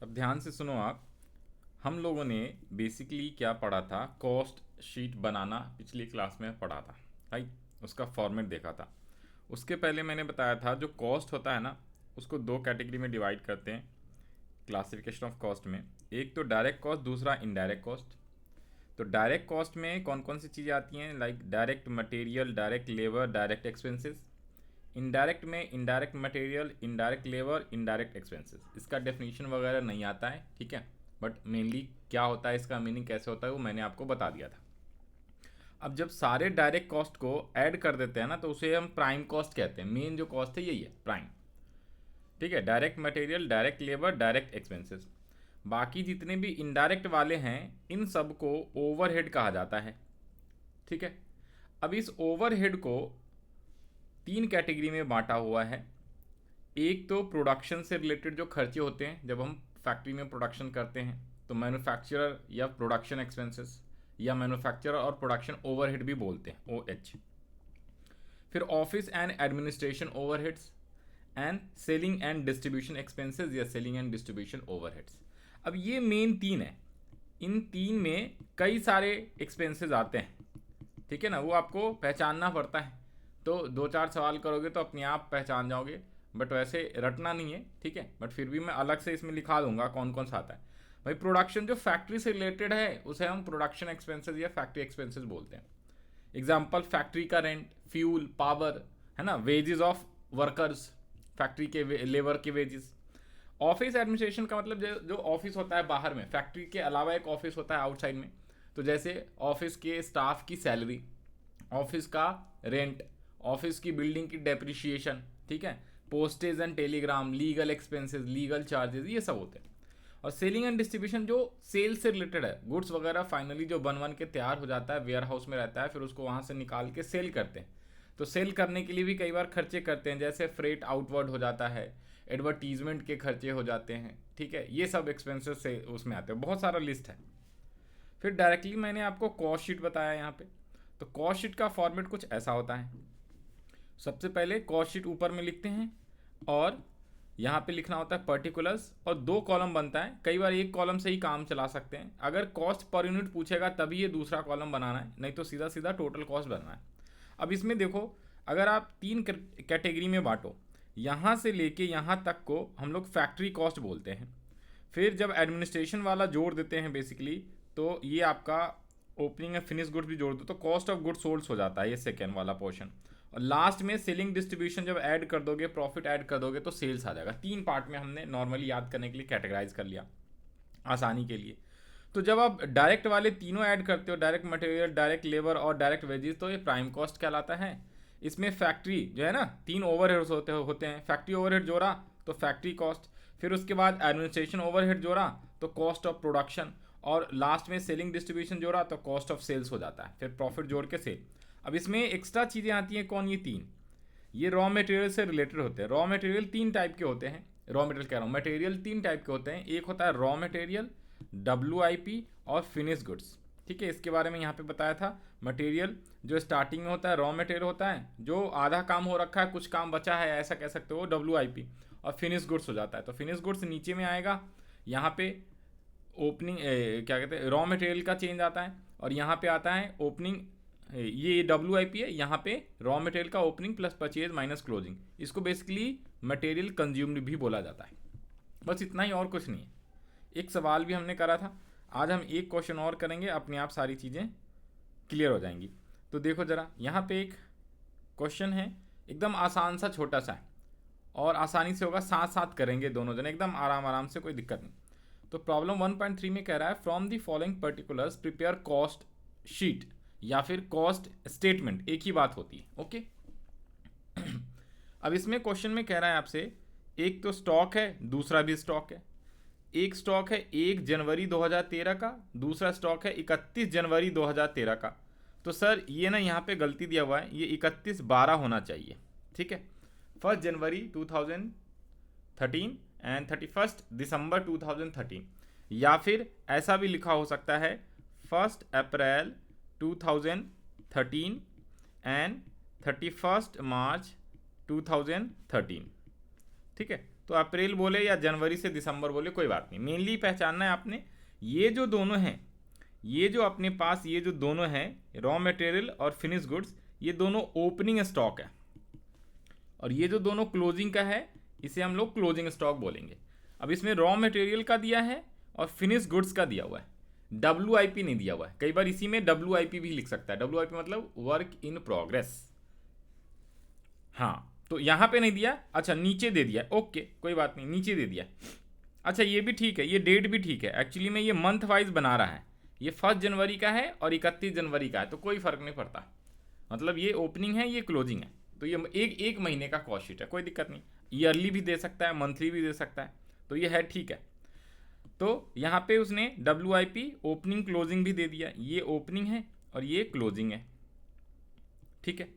अब ध्यान से सुनो आप। हम लोगों ने बेसिकली क्या पढ़ा था, कॉस्ट शीट बनाना पिछली क्लास में पढ़ा था, राइट। उसका फॉर्मेट देखा था। उसके पहले मैंने बताया था जो कॉस्ट होता है ना, उसको दो कैटेगरी में डिवाइड करते हैं क्लासिफिकेशन ऑफ कॉस्ट में। एक तो डायरेक्ट कॉस्ट, दूसरा इनडायरेक्ट कॉस्ट। तो डायरेक्ट कॉस्ट में कौन कौन सी चीज़ें आती हैं, like direct material, direct labour, direct expenses. Indirect में indirect material, indirect labour, indirect expenses. इसका डेफिनेशन वगैरह नहीं आता है, ठीक है, बट मेनली क्या होता है, इसका मीनिंग कैसे होता है वो मैंने आपको बता दिया था। अब जब सारे डायरेक्ट कॉस्ट को ऐड कर देते हैं ना, तो उसे हम प्राइम कॉस्ट कहते हैं। मेन जो कॉस्ट है यही है, प्राइम, ठीक है। Direct material, direct labour, direct expenses. बाकी जितने भी इनडायरेक्ट वाले हैं इन सब को ओवरहेड कहा जाता है, ठीक है। अब इस ओवरहेड को तीन कैटेगरी में बांटा हुआ है। एक तो प्रोडक्शन से रिलेटेड जो खर्चे होते हैं जब हम फैक्ट्री में प्रोडक्शन करते हैं, तो मैन्युफैक्चरर या प्रोडक्शन एक्सपेंसेस, या मैन्युफैक्चरर और प्रोडक्शन ओवरहेड भी बोलते हैं, OH। फिर office and administration overheads, and selling and distribution expenses या सेलिंग एंड डिस्ट्रीब्यूशन ओवरहेड्स। अब ये मेन तीन है। इन तीन में कई सारे एक्सपेंसेस आते हैं, ठीक है ना, वो आपको पहचानना पड़ता है। तो दो चार सवाल करोगे तो अपने आप पहचान जाओगे, बट वैसे रटना नहीं है, ठीक है। बट फिर भी मैं अलग से इसमें लिखा दूंगा कौन कौन सा आता है। भाई प्रोडक्शन जो फैक्ट्री से रिलेटेड है उसे हम प्रोडक्शन एक्सपेंसेस या फैक्ट्री एक्सपेंसेस बोलते हैं। एग्जाम्पल, फैक्ट्री का रेंट, फ्यूल, पावर, है ना, वेजेस ऑफ वर्कर्स, फैक्ट्री के लेबर के वेजेस। ऑफिस एडमिनिस्ट्रेशन का मतलब जो ऑफिस होता है बाहर में, फैक्ट्री के अलावा एक ऑफिस होता है आउटसाइड में। तो जैसे ऑफिस के स्टाफ की सैलरी, ऑफिस का रेंट, ऑफिस की बिल्डिंग की डेप्रिशिएशन, ठीक है, postage and Telegram, legal expenses, legal charges, ये सब होते हैं। और सेलिंग एंड डिस्ट्रीब्यूशन जो सेल से रिलेटेड है, गुड्स वगैरह फाइनली जो बन के तैयार हो जाता है, वेयर हाउस में रहता है, फिर उसको वहाँ से निकाल के सेल करते हैं। तो सेल करने के लिए भी कई बार खर्चे करते हैं, जैसे फ्रेट आउटवर्ड हो जाता है, एडवर्टीजमेंट के खर्चे हो जाते हैं, ठीक है। ये सब एक्सपेंसेस से उसमें आते हैं, बहुत सारा लिस्ट है। फिर डायरेक्टली मैंने आपको कॉस्ट शीट बताया यहाँ पे। तो कॉस्ट शीट का फॉर्मेट कुछ ऐसा होता है। सबसे पहले कॉस्ट शीट ऊपर में लिखते हैं, और यहाँ पे लिखना होता है पर्टिकुलर्स, और दो कॉलम बनता है। कई बार एक कॉलम से ही काम चला सकते हैं। अगर कॉस्ट पर यूनिट पूछेगा तभी ये दूसरा कॉलम बनाना है, नहीं तो सीधा सीधा टोटल कॉस्ट बनना है। अब इसमें देखो, अगर आप तीन कैटेगरी में बांटो, यहाँ से लेके यहाँ तक को हम लोग फैक्ट्री कॉस्ट बोलते हैं। फिर जब एडमिनिस्ट्रेशन वाला जोड़ देते हैं बेसिकली, तो ये आपका ओपनिंग एंड फिनिश गुड्स भी जोड़ दो तो कॉस्ट ऑफ गुड्स सोल्ड हो जाता है, ये सेकेंड वाला पोर्शन। और लास्ट में सेलिंग डिस्ट्रीब्यूशन जब ऐड कर दोगे, प्रॉफिट ऐड कर दोगे, तो सेल्स आ जाएगा। तीन पार्ट में हमने नॉर्मली याद करने के लिए कैटेगराइज कर लिया आसानी के लिए। तो जब आप डायरेक्ट वाले तीनों ऐड करते हो, डायरेक्ट मटेरियल, डायरेक्ट लेबर और डायरेक्ट वेजेस, तो ये प्राइम कॉस्ट कहलाता है। इसमें फैक्ट्री जो है ना, तीन ओवरहेड्स होते हैं। फैक्ट्री ओवरहेड जोड़ा तो फैक्ट्री कॉस्ट, फिर उसके बाद एडमिनिस्ट्रेशन ओवरहेड जोड़ा तो कॉस्ट ऑफ प्रोडक्शन, और लास्ट में सेलिंग डिस्ट्रीब्यूशन जोड़ा तो कॉस्ट ऑफ सेल्स हो जाता है, फिर प्रॉफिट जोड़ के सेल। अब इसमें एक्स्ट्रा चीज़ें आती हैं, कौन, ये तीन, ये रॉ मटेरियल से रिलेटेड होते हैं। रॉ मटेरियल तीन टाइप के होते हैं, रॉ मटेरियल कह रहा हूँ, मटेरियल तीन टाइप के होते हैं। एक होता है रॉ मटेरियल, WIP और फिनिश गुड्स, ठीक है। इसके बारे में यहाँ पे बताया था। मटेरियल जो स्टार्टिंग में होता है रॉ मटेरियल होता है, जो आधा काम हो रखा है कुछ काम बचा है ऐसा कह सकते हो, WIP। और फिनिश गुड्स हो जाता है, तो फिनिश गुड्स नीचे में आएगा। यहाँ पे ओपनिंग क्या कहते हैं, रॉ मटेरियल का चेंज आता है, और यहाँ पे आता है ओपनिंग, ये WIP है, यहाँ पे रॉ मटेरियल का opening plus purchase minus closing. इसको बेसिकली मटेरियल कंज्यूम्ड भी बोला जाता है। बस इतना ही, और कुछ नहीं है। एक सवाल भी हमने करा था, आज हम एक क्वेश्चन और करेंगे, अपने आप सारी चीज़ें क्लियर हो जाएंगी। तो देखो ज़रा, यहाँ पे एक क्वेश्चन है, एकदम आसान सा, छोटा सा है, और आसानी से होगा, साथ साथ करेंगे दोनों जन, एकदम आराम आराम से, कोई दिक्कत नहीं। तो प्रॉब्लम 1.3 में कह रहा है, from the following particulars prepare cost sheet या फिर कॉस्ट स्टेटमेंट, एक ही बात होती है, ओके। अब इसमें क्वेश्चन में कह रहा है आपसे, एक तो स्टॉक है, दूसरा भी स्टॉक है। एक स्टॉक है 1 जनवरी 2013 का, दूसरा स्टॉक है 31 जनवरी 2013 का। तो सर ये ना यहाँ पे गलती दिया हुआ है, ये 31/12 होना चाहिए, ठीक है। 1 जनवरी 2013 एंड 31 दिसंबर 2013, या फिर ऐसा भी लिखा हो सकता है 1 अप्रैल 2013 एंड 31 मार्च 2013, ठीक है। तो अप्रैल बोले या जनवरी से दिसंबर बोले कोई बात नहीं, मेनली पहचानना है आपने ये जो दोनों हैं, ये जो अपने पास ये जो दोनों हैं रॉ मटेरियल और फिनिश गुड्स, ये दोनों ओपनिंग स्टॉक है, और ये जो दोनों क्लोजिंग का है इसे हम लोग क्लोजिंग स्टॉक बोलेंगे। अब इसमें रॉ मटेरियल का दिया है और फिनिश गुड्स का दिया हुआ है, WIP नहीं दिया हुआ है। कई बार इसी में WIP भी लिख सकता है, WIP मतलब वर्क इन प्रोग्रेस। हाँ, तो यहाँ पे नहीं दिया, अच्छा नीचे दे दिया, ओके कोई बात नहीं, नीचे दे दिया। अच्छा ये भी ठीक है, ये डेट भी ठीक है, एक्चुअली में ये मंथ वाइज बना रहा है, ये 1 जनवरी का है और 31 जनवरी का है, तो कोई फर्क नहीं पड़ता, मतलब ये ओपनिंग है ये क्लोजिंग है, तो ये एक महीने का कॉस्ट शीट है, कोई दिक्कत नहीं। ईयरली भी दे सकता है, मंथली भी दे सकता है, तो ये है ठीक है। तो यहाँ पे उसने WIP ओपनिंग क्लोजिंग भी दे दिया, ये ओपनिंग है और ये क्लोजिंग है, ठीक है।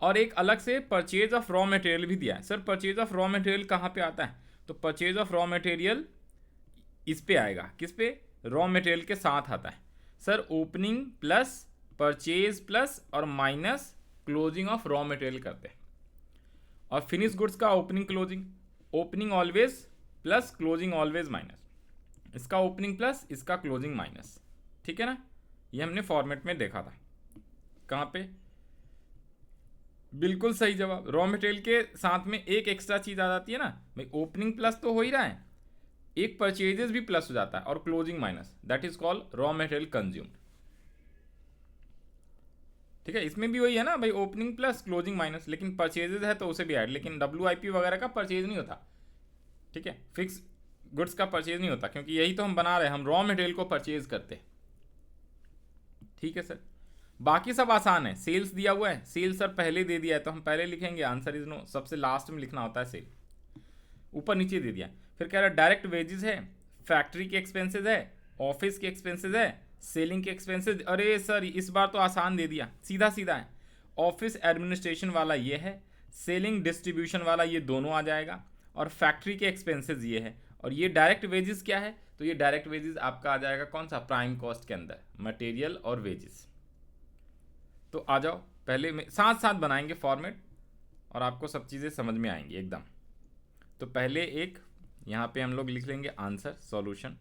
और एक अलग से परचेज ऑफ रॉ मटेरियल भी दिया है। Sir purchase of raw material कहाँ पे आता है? तो परचेज ऑफ रॉ मटेरियल इस पे आएगा, किस पे? रॉ मटेरियल के साथ आता है sir, opening plus purchase plus और minus closing of raw material करते हैं। और फिनिश गुड्स का opening closing, opening always plus closing always minus, इसका ओपनिंग प्लस इसका क्लोजिंग माइनस, ठीक है ना। ये हमने फॉर्मेट में देखा था, कहाँ पे? बिल्कुल सही जवाब। रॉ मटेरियल के साथ में एक एक्स्ट्रा चीज आ जाती है ना भाई, ओपनिंग प्लस तो हो ही रहा है, एक परचेजेस भी प्लस हो जाता है और closing minus, that is called raw material consumed, ठीक है। इसमें भी वही है ना भाई, ओपनिंग प्लस क्लोजिंग माइनस, लेकिन परचेजेस है तो उसे भी ऐड, लेकिन WIP वगैरह का परचेज नहीं होता, ठीक है। फिक्स गुड्स का परचेज नहीं होता, क्योंकि यही तो हम बना रहे हैं, हम रॉ मटेरियल को परचेज करते हैं, ठीक है सर। बाकी सब आसान है, सेल्स दिया हुआ है, सेल्स सर पहले दे दिया है तो हम पहले लिखेंगे, आंसर इज नो, सबसे लास्ट में लिखना होता है सेल, ऊपर नीचे दे दिया। फिर कह रहा है डायरेक्ट वेजेस है, फैक्ट्री के एक्सपेंसेस है, ऑफिस के एक्सपेंसेस है, सेलिंग के एक्सपेंसेस, अरे सर इस बार तो आसान दे दिया, सीधा सीधा है। ऑफिस एडमिनिस्ट्रेशन वाला ये है, सेलिंग डिस्ट्रीब्यूशन वाला ये दोनों आ जाएगा, और फैक्ट्री के एक्सपेंसेस ये है, और ये डायरेक्ट वेजेस क्या है? तो ये डायरेक्ट वेजेस आपका आ जाएगा कौन सा? प्राइम कॉस्ट के अंदर, मटेरियल और वेजेस। तो आ जाओ, पहले में साथ साथ बनाएंगे फॉर्मेट और आपको सब चीज़ें समझ में आएंगी एकदम। तो पहले एक यहाँ पे हम लोग लिख लेंगे आंसर सॉल्यूशन,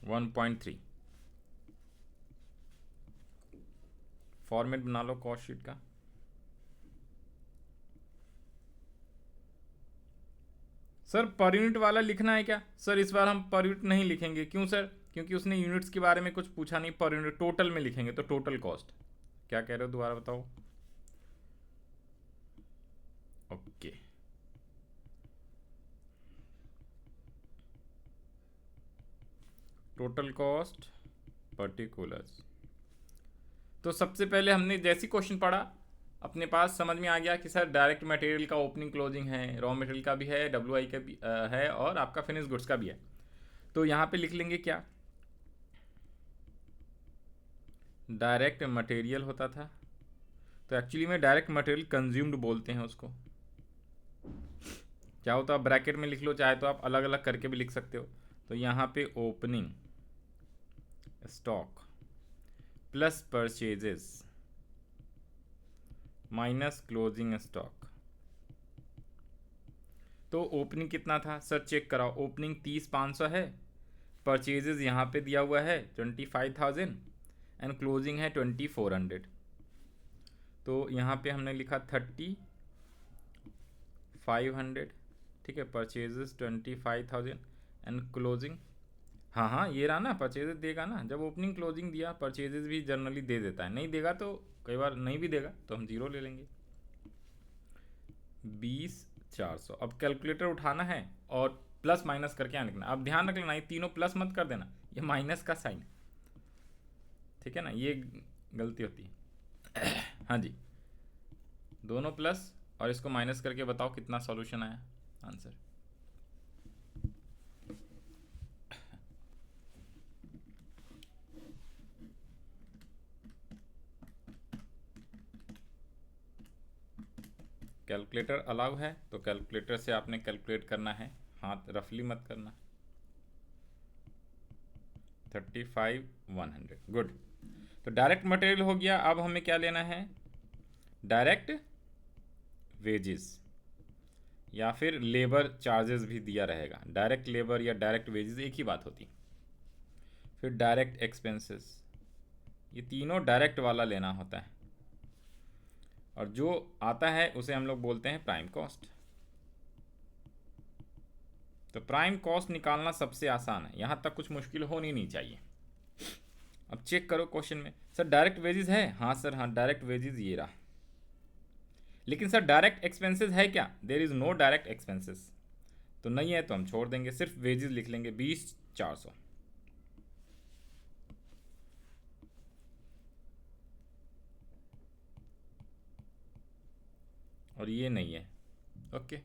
वन 1.3 फॉर्मेट बना लो कॉस्ट शीट का। सर पर यूनिट वाला लिखना है क्या? सर इस बार हम पर यूनिट नहीं लिखेंगे, क्यों सर? क्योंकि उसने यूनिट्स के बारे में कुछ पूछा नहीं, पर यूनिट टोटल में लिखेंगे, तो टोटल कॉस्ट। क्या कह रहे हो, दोबारा बताओ। Okay, total cost particulars. तो सबसे पहले हमने जैसी क्वेश्चन पढ़ा अपने पास समझ में आ गया कि सर डायरेक्ट मटेरियल का ओपनिंग क्लोजिंग है, रॉ मटेरियल का भी है, WI का भी है, और आपका फिनिश गुड्स का भी है। तो यहाँ पे लिख लेंगे क्या? डायरेक्ट मटेरियल होता था, तो एक्चुअली में डायरेक्ट मटेरियल कंज्यूम्ड बोलते हैं उसको। चाहो तो आप ब्रैकेट में लिख लो, चाहे तो आप अलग अलग करके भी लिख सकते हो। तो यहाँ पे opening stock plus purchases minus closing stock. तो ओपनिंग कितना था सर? चेक कराओ, ओपनिंग 30,500 है, परचेजेस यहाँ पे दिया हुआ है 25,000 एंड क्लोजिंग है 2400। तो यहाँ पे हमने लिखा 30,500, ठीक है, परचेजेस 25,000 एंड क्लोजिंग, हाँ हाँ ये रहा ना, परचेजेस देगा ना, जब ओपनिंग क्लोजिंग दिया परचेजेस भी जनरली दे देता है, नहीं देगा तो कई बार नहीं भी देगा तो हम 0 ले लेंगे। 20,400। अब कैलकुलेटर उठाना है और प्लस माइनस करके यहाँ लिखना। अब ध्यान रख लेना, ये तीनों प्लस मत कर देना, ये माइनस का साइन, ठीक है ना, ये गलती होती है। हाँ जी, दोनों प्लस और इसको माइनस करके बताओ कितना सॉल्यूशन आया आंसर। कैलकुलेटर अलाउ है तो कैलकुलेटर से आपने कैलकुलेट करना है, हाथ रफली मत करना। 35,100, गुड। तो डायरेक्ट मटेरियल हो गया। अब हमें क्या लेना है? डायरेक्ट वेजेस या फिर लेबर चार्जेस भी दिया रहेगा। डायरेक्ट लेबर या डायरेक्ट वेजेस एक ही बात होती है। फिर डायरेक्ट एक्सपेंसेस, ये तीनों डायरेक्ट वाला लेना होता है, और जो आता है उसे हम लोग बोलते हैं प्राइम कॉस्ट। तो प्राइम कॉस्ट निकालना सबसे आसान है, यहाँ तक कुछ मुश्किल होनी नहीं चाहिए। अब चेक करो क्वेश्चन में, सर डायरेक्ट वेजेस है? हाँ सर, हाँ डायरेक्ट वेजेस ये रहा। लेकिन सर डायरेक्ट एक्सपेंसेस है क्या? There is no direct expenses. तो नहीं है तो हम छोड़ देंगे, सिर्फ वेजेस लिख लेंगे 20,400। और ये नहीं है, ओके।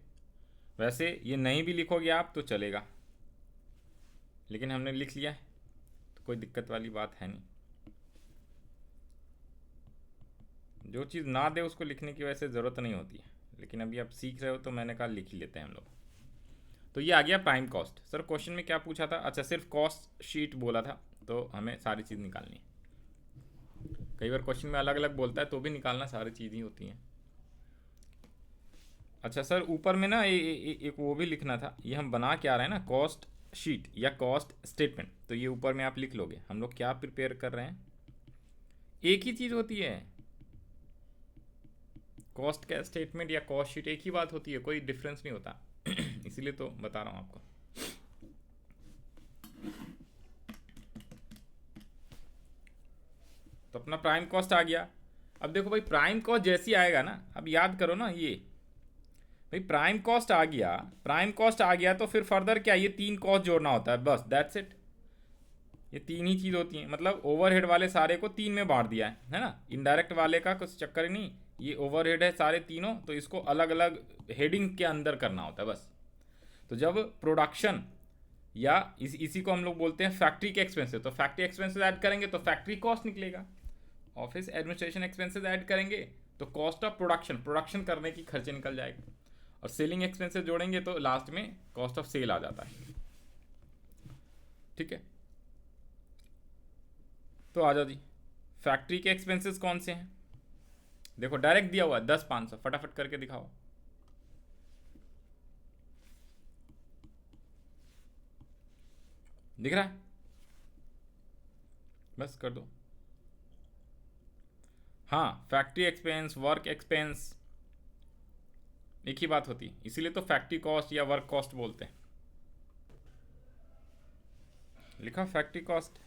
वैसे ये नहीं भी लिखोगे आप तो चलेगा, लेकिन हमने लिख लिया है तो कोई दिक्कत वाली बात है नहीं। जो चीज़ ना दे उसको लिखने की वैसे ज़रूरत नहीं होती है, लेकिन अभी आप सीख रहे हो तो मैंने कहा लिख ही लेते हैं हम लोग। तो ये आ गया प्राइम कॉस्ट। सर क्वेश्चन में क्या पूछा था? अच्छा, सिर्फ कॉस्ट शीट बोला था, तो हमें सारी चीज़ निकालनी है। कई बार क्वेश्चन में अलग अलग बोलता है तो भी निकालना सारी चीज़ ही होती है। अच्छा सर, ऊपर में ना एक वो भी लिखना था, ये हम बना के आ रहे हैं ना कॉस्ट शीट या कॉस्ट स्टेटमेंट, तो ये ऊपर में आप लिख लोगे। हम लोग क्या प्रिपेयर कर रहे हैं, एक ही चीज़ होती है, कॉस्ट का स्टेटमेंट या कॉस्ट शीट एक ही बात होती है, कोई डिफरेंस नहीं होता। इसीलिए तो बता रहा हूँ आपको। तो अपना प्राइम कॉस्ट आ गया। अब देखो भाई, प्राइम कॉस्ट जैसी आएगा ना, अब याद करो ना, ये भाई प्राइम कॉस्ट आ गया, प्राइम कॉस्ट आ गया तो फिर फर्दर क्या, ये तीन कॉस्ट जोड़ना होता है, बस दैट्स इट। ये तीन ही चीज़ होती हैं, मतलब ओवरहेड वाले सारे को तीन में बांट दिया है ना। इनडायरेक्ट वाले का कुछ चक्कर ही नहीं, ये ओवरहेड है सारे तीनों, तो इसको अलग अलग हेडिंग के अंदर करना होता है बस। तो जब प्रोडक्शन या इसी को हम लोग बोलते हैं फैक्ट्री के एक्सपेंसेस, तो फैक्ट्री एक्सपेंसेस ऐड करेंगे तो फैक्ट्री कॉस्ट निकलेगा। ऑफिस एडमिनिस्ट्रेशन एक्सपेंसेस ऐड करेंगे तो कॉस्ट ऑफ प्रोडक्शन, प्रोडक्शन करने की खर्चे निकल जाएगा। और सेलिंग एक्सपेंसेस जोड़ेंगे तो लास्ट में कॉस्ट ऑफ सेल आ जाता है। ठीक है, तो आ जाओ जी, फैक्ट्री के एक्सपेंसेस कौन से हैं? देखो डायरेक्ट दिया हुआ है 10,500, फटाफट करके दिखाओ। दिख रहा है? बस कर दो। हाँ, फैक्ट्री एक्सपेंस, वर्क एक्सपेंस एक ही बात होती है, इसीलिए तो फैक्ट्री कॉस्ट या वर्क कॉस्ट बोलते हैं। लिखा factory cost.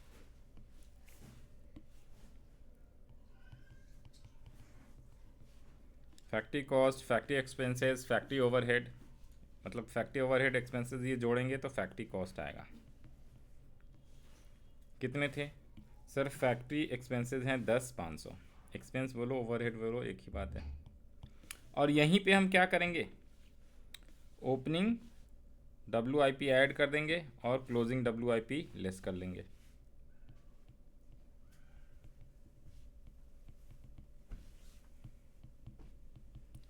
Factory cost, factory expenses, factory overhead, मतलब फैक्ट्री ओवरहेड एक्सपेंसेस ये जोड़ेंगे तो फैक्ट्री कॉस्ट आएगा। कितने थे सर? फैक्ट्री एक्सपेंसेस हैं 10,500। एक्सपेंस बोलो ओवरहेड बोलो एक ही बात है। और यहीं पे हम क्या करेंगे, ओपनिंग WIP ऐड कर देंगे और क्लोजिंग WIP लेस कर लेंगे।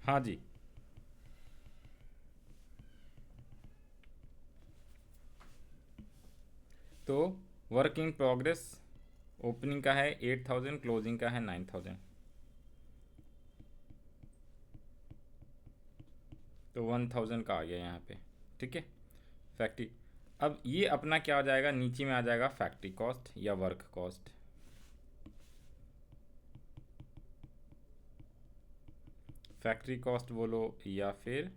हाँ जी, तो वर्क इन प्रोग्रेस ओपनिंग का है 8,000, क्लोजिंग का है 9,000, तो 1,000 का आ गया यहाँ पे। ठीक है, फैक्ट्री। अब ये अपना क्या हो जाएगा, नीचे में आ जाएगा फैक्ट्री कॉस्ट या वर्क कॉस्ट। फैक्ट्री कॉस्ट बोलो या फिर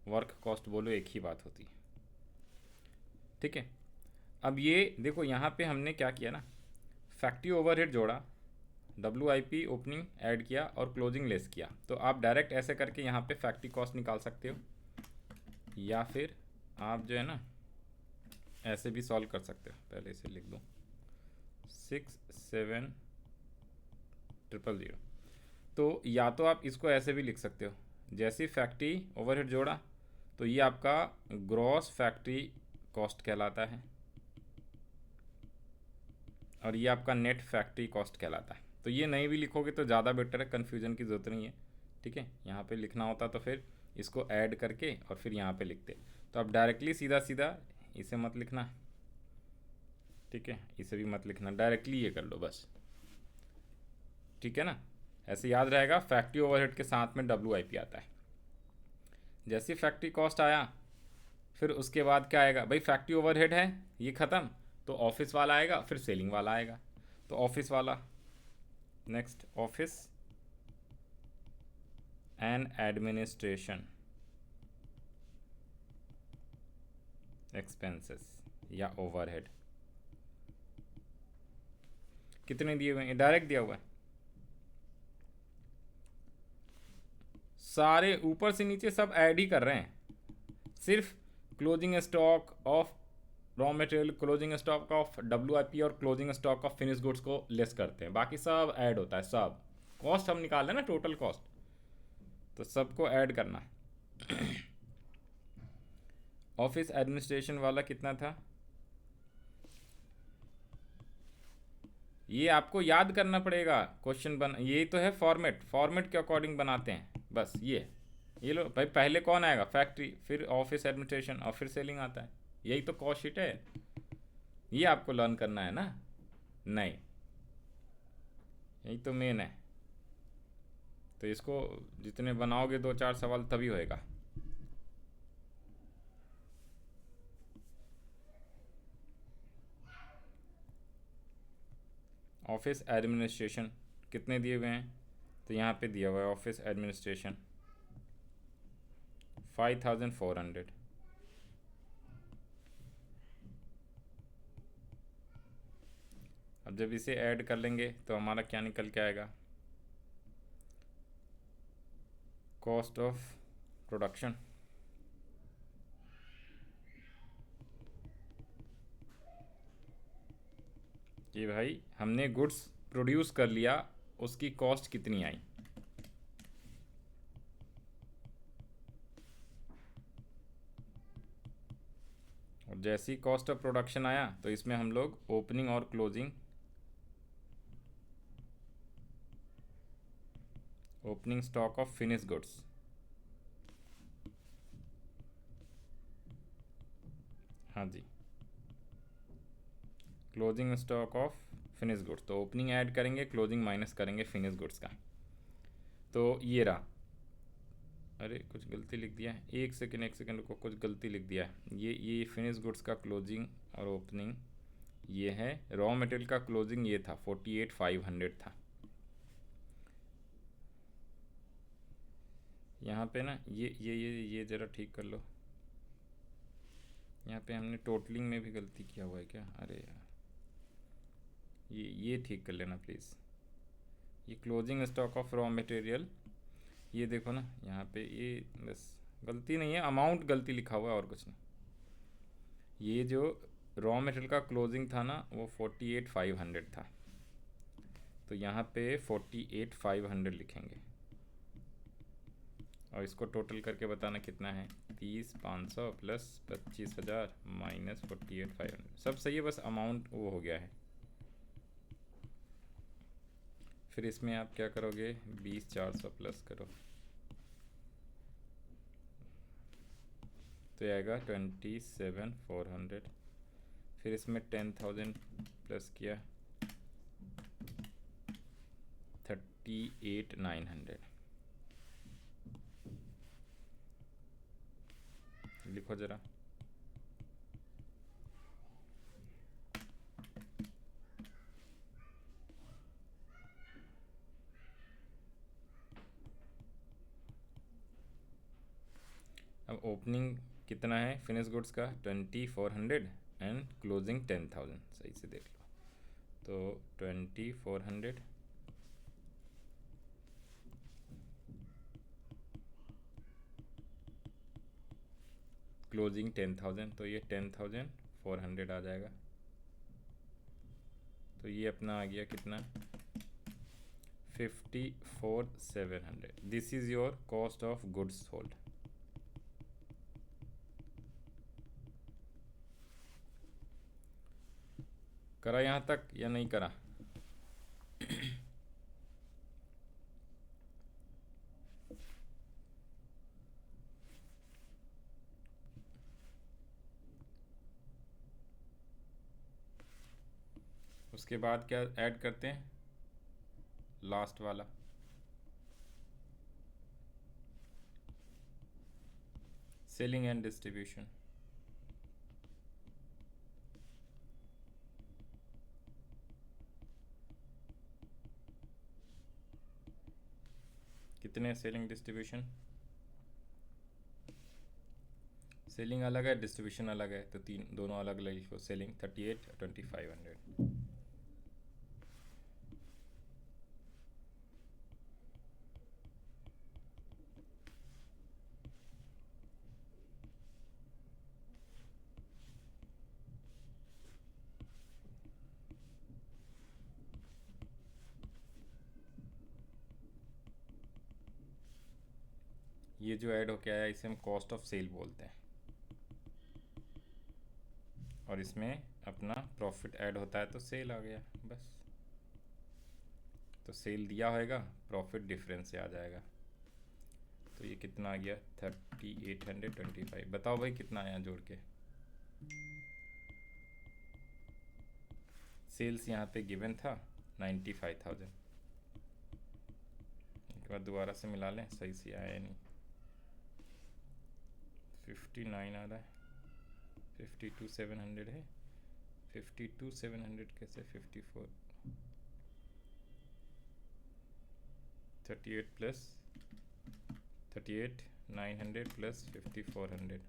वर्क कॉस्ट बोलो एक ही बात होती है। ठीक है, अब ये देखो यहाँ पे हमने क्या किया ना, फैक्ट्री ओवरहेड जोड़ा, WIP ओपनिंग ऐड किया और क्लोजिंग लेस किया। तो आप डायरेक्ट ऐसे करके यहाँ पे फैक्ट्री कॉस्ट निकाल सकते हो, या फिर आप जो है ना ऐसे भी सॉल्व कर सकते हो। पहले इसे लिख दो 6,7,000। तो या तो आप इसको ऐसे भी लिख सकते हो, जैसे फैक्ट्री ओवरहेड जोड़ा तो ये आपका ग्रॉस फैक्ट्री कॉस्ट कहलाता है, और ये आपका नेट फैक्ट्री कॉस्ट कहलाता है। तो ये नहीं भी लिखोगे तो ज़्यादा बेटर है, कन्फ्यूजन की ज़रूरत नहीं है। ठीक है, यहाँ पे लिखना होता तो फिर इसको ऐड करके और फिर यहाँ पे लिखते। तो आप डायरेक्टली सीधा सीधा इसे मत लिखना, ठीक है, इसे भी मत लिखना, डायरेक्टली ये कर लो बस। ठीक है ना, ऐसे याद रहेगा, फैक्ट्री ओवरहेड के साथ में WIP आता है। जैसे फैक्ट्री कॉस्ट आया, फिर उसके बाद क्या आएगा भाई, फैक्ट्री ओवरहेड है ये ख़त्म, तो ऑफिस वाला आएगा, फिर सेलिंग वाला आएगा। तो ऑफिस वाला, next office and administration expenses या ओवरहेड कितने दिए हुए हैं, डायरेक्ट दिया हुआ है, सारे ऊपर से नीचे सब ऐड ही कर रहे हैं। सिर्फ closing stock of raw material, closing stock of WIP और closing stock of finish goods को लेस करते हैं, बाकी सब ऐड होता है। सब कॉस्ट हम निकाल रहे हैं ना, टोटल कॉस्ट, तो सबको ऐड करना है। ऑफिस एडमिनिस्ट्रेशन वाला कितना था, ये आपको याद करना पड़ेगा। क्वेश्चन बन, यही तो है फॉर्मेट, फॉर्मेट के अकॉर्डिंग बनाते हैं बस। ये लो भाई, पहले कौन आएगा, फैक्ट्री, फिर ऑफिस एडमिनिस्ट्रेशन और फिर सेलिंग आता है। यही तो कॉस्ट शीट है, ये आपको लर्न करना है ना। नहीं, यही तो मेन है। तो इसको जितने बनाओगे 2-4 सवाल तभी होएगा। ऑफिस एडमिनिस्ट्रेशन कितने दिए हुए हैं, तो यहाँ पे दिया हुआ है ऑफिस एडमिनिस्ट्रेशन 5400। अब जब इसे ऐड कर लेंगे तो हमारा क्या निकल के आएगा, कॉस्ट ऑफ प्रोडक्शन। कि भाई हमने गुड्स प्रोड्यूस कर लिया, उसकी कॉस्ट कितनी आई। और जैसे ही कॉस्ट ऑफ प्रोडक्शन आया तो इसमें हम लोग ओपनिंग और closing, opening stock of finish goods, हाँ जी, closing stock of finish goods, तो ओपनिंग ऐड करेंगे, क्लोजिंग माइनस करेंगे फिनिश गुड्स का। तो ये रहा, अरे कुछ गलती लिख दिया है, एक सेकेंड को, कुछ गलती लिख दिया है। ये फिनिश गुड्स का क्लोजिंग और ओपनिंग ये है, रॉ मटेरियल का क्लोजिंग ये था 48,500 था। यहाँ पे ना ये ज़रा ठीक कर लो, यहाँ पे हमने टोटलिंग में भी गलती किया हुआ है क्या, अरे यार ये ठीक कर लेना प्लीज़। ये closing stock of raw material, ये देखो ना यहाँ पे, ये बस गलती नहीं है, अमाउंट गलती लिखा हुआ है और कुछ नहीं। ये जो रॉ मटेरियल का क्लोजिंग था ना वो 48,500 था, तो यहाँ पे 48,500 लिखेंगे और इसको टोटल करके बताना कितना है, 30,500 प्लस 25,000 माइनस 48,500। सब सही है, बस अमाउंट वो हो गया है। फिर इसमें आप क्या करोगे, 20,400 प्लस करो तो आएगा 27,400। फिर इसमें 10,000 प्लस किया 38,900। लिखो ज़रा, अब ओपनिंग कितना है फिनिश गुड्स का 2400 एंड क्लोजिंग 10,000, सही से देख लो। तो 2400 क्लोजिंग 10,000, तो ये 10,400 आ जाएगा। तो ये अपना आ गया कितना, 54,700। This is your cost of goods sold. करा यहाँ तक या नहीं करा? उसके बाद क्या ऐड करते हैं, लास्ट वाला सेलिंग एंड डिस्ट्रीब्यूशन, कितने सेलिंग डिस्ट्रीब्यूशन? सेलिंग अलग है, डिस्ट्रीब्यूशन अलग है, तो तीन दोनों अलग अलग लिखो। सेलिंग 38 2500। ये जो ऐड होके आया इसे हम कॉस्ट ऑफ सेल बोलते हैं, और इसमें अपना प्रॉफिट ऐड होता है तो सेल आ गया बस। तो सेल दिया होएगा, प्रॉफिट डिफरेंस से आ जाएगा। तो ये कितना आ गया? 3825। बताओ भाई कितना आया जोड़ के? सेल्स यहाँ पे गिवन था 95,000। एक बार दोबारा से मिला लें, सही से आया नहीं। 59 आ रहा है, 52,700 है। 52,700 कैसे? 54 38 प्लस 38,900 प्लस 5,400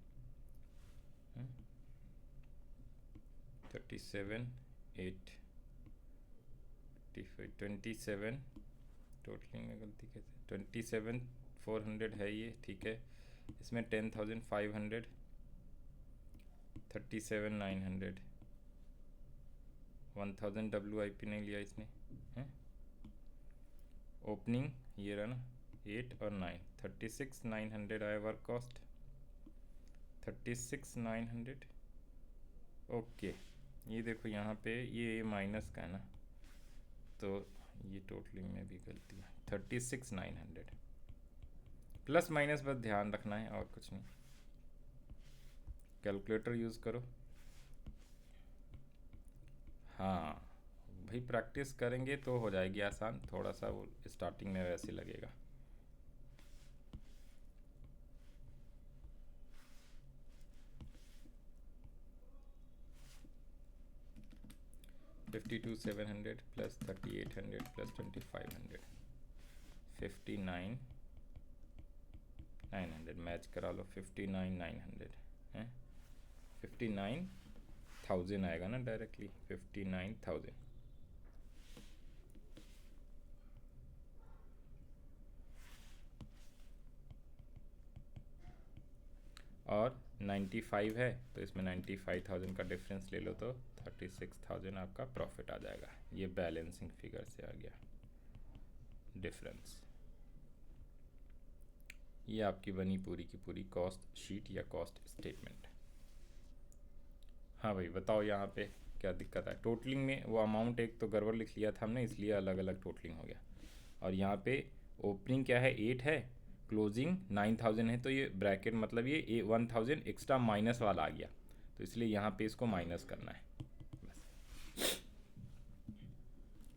37,800 27। टोटलिंग में गलती कैसे? 27,400 है ये, ठीक है। इसमें 10,500, 37,900, 1,000 WIP नहीं लिया इसने है। ओपनिंग ये रहा ना, 8 और 9, 36,900 आया वर्क कॉस्ट, 36,900। ओके, ये देखो यहाँ पे ये माइनस का है ना, तो ये टोटलिंग में भी गलती है। 36,900 प्लस माइनस बस ध्यान रखना है और कुछ नहीं। कैलकुलेटर यूज़ करो। हाँ भाई, प्रैक्टिस करेंगे तो हो जाएगी आसान, थोड़ा सा वो स्टार्टिंग में वैसे लगेगा। $52,700 प्लस 3800 प्लस 2,500, 59,900 मैच करा लो। 59,900 है, 59,000 आएगा ना डायरेक्टली, 59,000। और 95 है तो इसमें 95,000 का डिफरेंस ले लो तो 36,000 आपका प्रॉफिट आ जाएगा। ये बैलेंसिंग फिगर से आ गया डिफरेंस। ये आपकी बनी पूरी की पूरी कॉस्ट शीट या कॉस्ट स्टेटमेंट। हाँ भाई बताओ यहाँ पे क्या दिक्कत है? टोटलिंग में वो अमाउंट एक तो गड़बड़ लिख लिया था हमने, इसलिए अलग अलग टोटलिंग हो गया। और यहाँ पे ओपनिंग क्या है? 8 है, क्लोजिंग 9,000 है, तो ये ब्रैकेट मतलब ये 1,000 एक्स्ट्रा माइनस वाला आ गया, तो इसलिए यहाँ पे इसको माइनस करना है बस।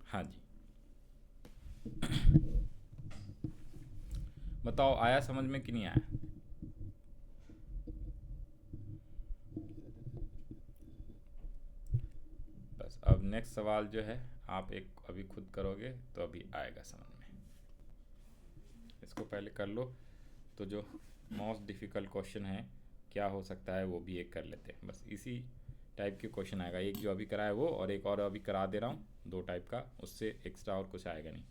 हाँ जी बताओ आया समझ में कि नहीं आया? बस अब नेक्स्ट सवाल जो है आप एक अभी खुद करोगे तो अभी आएगा समझ में। इसको पहले कर लो। तो जो मोस्ट डिफ़िकल्ट क्वेश्चन है क्या हो सकता है वो भी एक कर लेते हैं। बस इसी टाइप के क्वेश्चन आएगा, एक जो अभी कराया वो और एक और अभी करा दे रहा हूँ, दो टाइप का, उससे एक्स्ट्रा और कुछ आएगा नहीं।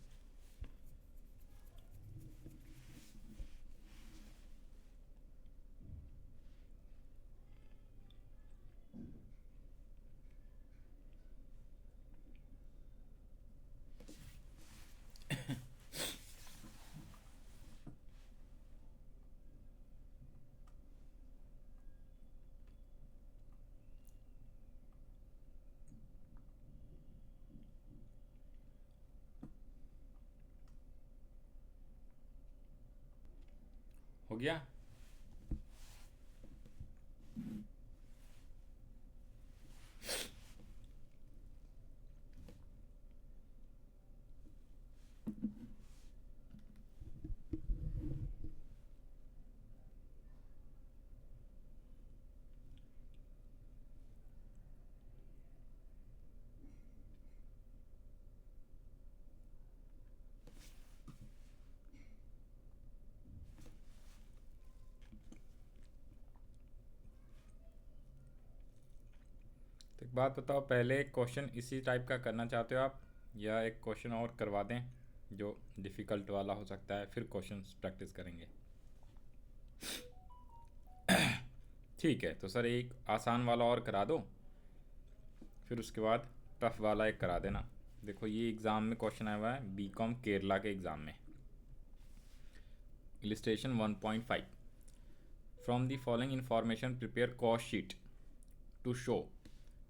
हो गया? बात बताओ, पहले क्वेश्चन इसी टाइप का करना चाहते हो आप, या एक क्वेश्चन और करवा दें जो डिफ़िकल्ट वाला हो सकता है, फिर क्वेश्चन प्रैक्टिस करेंगे? ठीक है, तो सर एक आसान वाला और करा दो, फिर उसके बाद टफ वाला एक करा देना। देखो ये एग्ज़ाम में क्वेश्चन आया हुआ है बीकॉम केरला के एग्ज़ाम में। Illustration 1.5, from the following information prepare cost sheet to show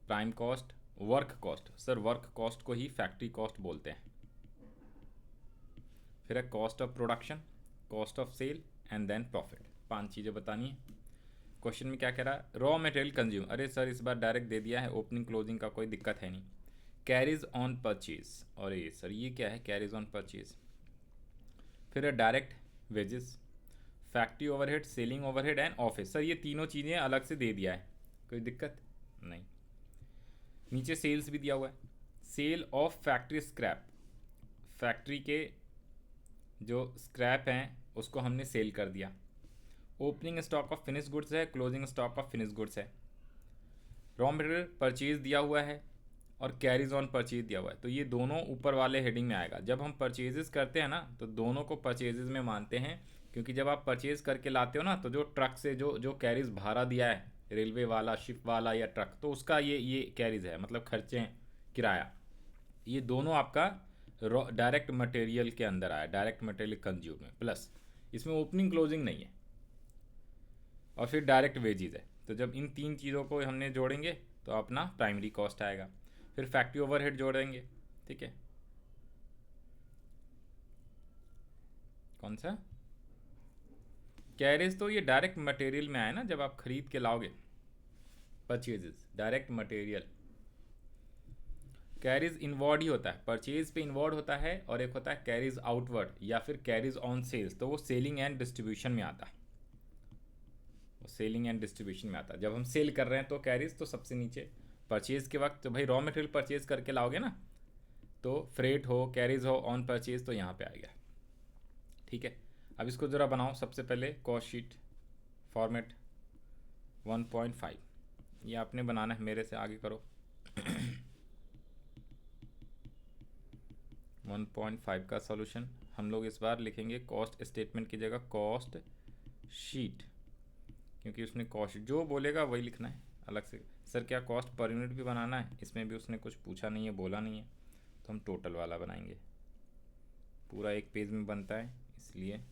prime cost, work cost. Sir work cost को ही फैक्ट्री कॉस्ट बोलते हैं। फिर है cost of production, cost of sale and then profit. 5 चीज़ें बतानी है। क्वेश्चन में क्या कह रहा है? Raw material consume. अरे सर इस बार डायरेक्ट दे दिया है, ओपनिंग क्लोजिंग का कोई दिक्कत है नहीं। कैरीज ऑन परचेज, और ये सर ये क्या है? Carries on purchase. फिर है direct wages, factory overhead, selling overhead and office. Sir ये तीनों चीज़ें अलग से दे दिया है, कोई दिक्कत नहीं। नीचे सेल्स भी दिया हुआ है, sale of factory scrap, factory के जो स्क्रैप हैं उसको हमने सेल कर दिया। Opening stock of finish goods है, closing stock of finish goods है। रॉ मटेरियल परचेज दिया हुआ है और कैरीज ऑन परचेज दिया हुआ है, तो ये दोनों ऊपर वाले हेडिंग में आएगा। जब हम परचेजेस करते हैं ना तो दोनों को परचेजेस में मानते हैं, क्योंकि जब आप परचेज करके लाते हो ना तो जो ट्रक से जो जो कैरीज भाड़ा दिया है, रेलवे वाला, शिप वाला या ट्रक, तो उसका ये कैरीज है, मतलब खर्चे, किराया, ये दोनों आपका डायरेक्ट मटेरियल के अंदर आया, डायरेक्ट मटेरियल कंज्यूम में। प्लस इसमें ओपनिंग क्लोजिंग नहीं है, और फिर डायरेक्ट वेजेस है। तो जब इन 3 चीज़ों को हमने जोड़ेंगे तो अपना प्राइमरी कॉस्ट आएगा। फिर फैक्ट्री ओवरहेड जोड़ेंगे, ठीक है। कौन सा? कैरेज तो ये डायरेक्ट मटेरियल में आया ना, जब आप खरीद के लाओगे। Purchases direct material, carriage inward ही होता है, परचेज पे इनवर्ड होता है, और एक होता है कैरीज आउटवर्ड या फिर कैरीज ऑन सेल्स, तो वो सेलिंग एंड डिस्ट्रीब्यूशन में आता है। वो सेलिंग एंड डिस्ट्रीब्यूशन में आता है। जब हम सेल कर रहे हैं तो कैरीज तो सबसे नीचे, परचेज के वक्त तो भाई रॉ मटेरियल परचेज करके लाओगे ना, तो फ्रेट हो, कैरीज हो, ऑन परचेज, तो यहाँ पे आएगा, ठीक है। अब इसको ज़रा बनाओ। सबसे पहले कॉस्ट शीट फॉर्मेट 1.5, ये आपने बनाना है, मेरे से आगे करो। 1.5 का सॉल्यूशन हम लोग इस बार लिखेंगे कॉस्ट स्टेटमेंट की जगह कॉस्ट शीट, क्योंकि उसने कॉस्ट जो बोलेगा वही लिखना है अलग से। सर क्या कॉस्ट पर यूनिट भी बनाना है? इसमें भी उसने कुछ पूछा नहीं है, बोला नहीं है, तो हम टोटल वाला बनाएंगे। पूरा एक पेज में बनता है, इसलिए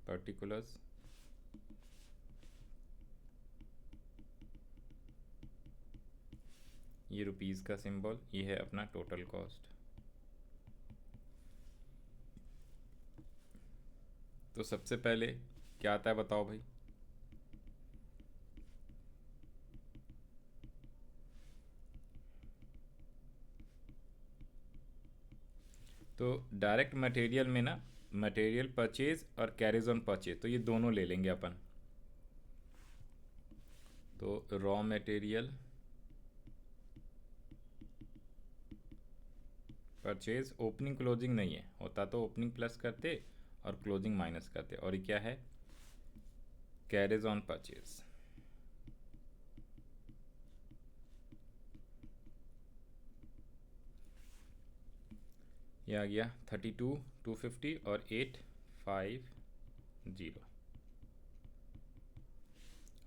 पर्टिकुलर्स, ये रुपीज़ का सिंबल, ये है अपना टोटल कॉस्ट। तो सबसे पहले क्या आता है बताओ भाई? तो डायरेक्ट मटेरियल में ना, मटेरियल परचेज और कैरीज ऑन परचेज, तो ये दोनों ले लेंगे अपन। तो raw material purchase, opening closing नहीं है, होता तो ओपनिंग प्लस करते और क्लोजिंग माइनस करते, और ये क्या है? Carries on purchase. ये आ गया 32, 250 और 850।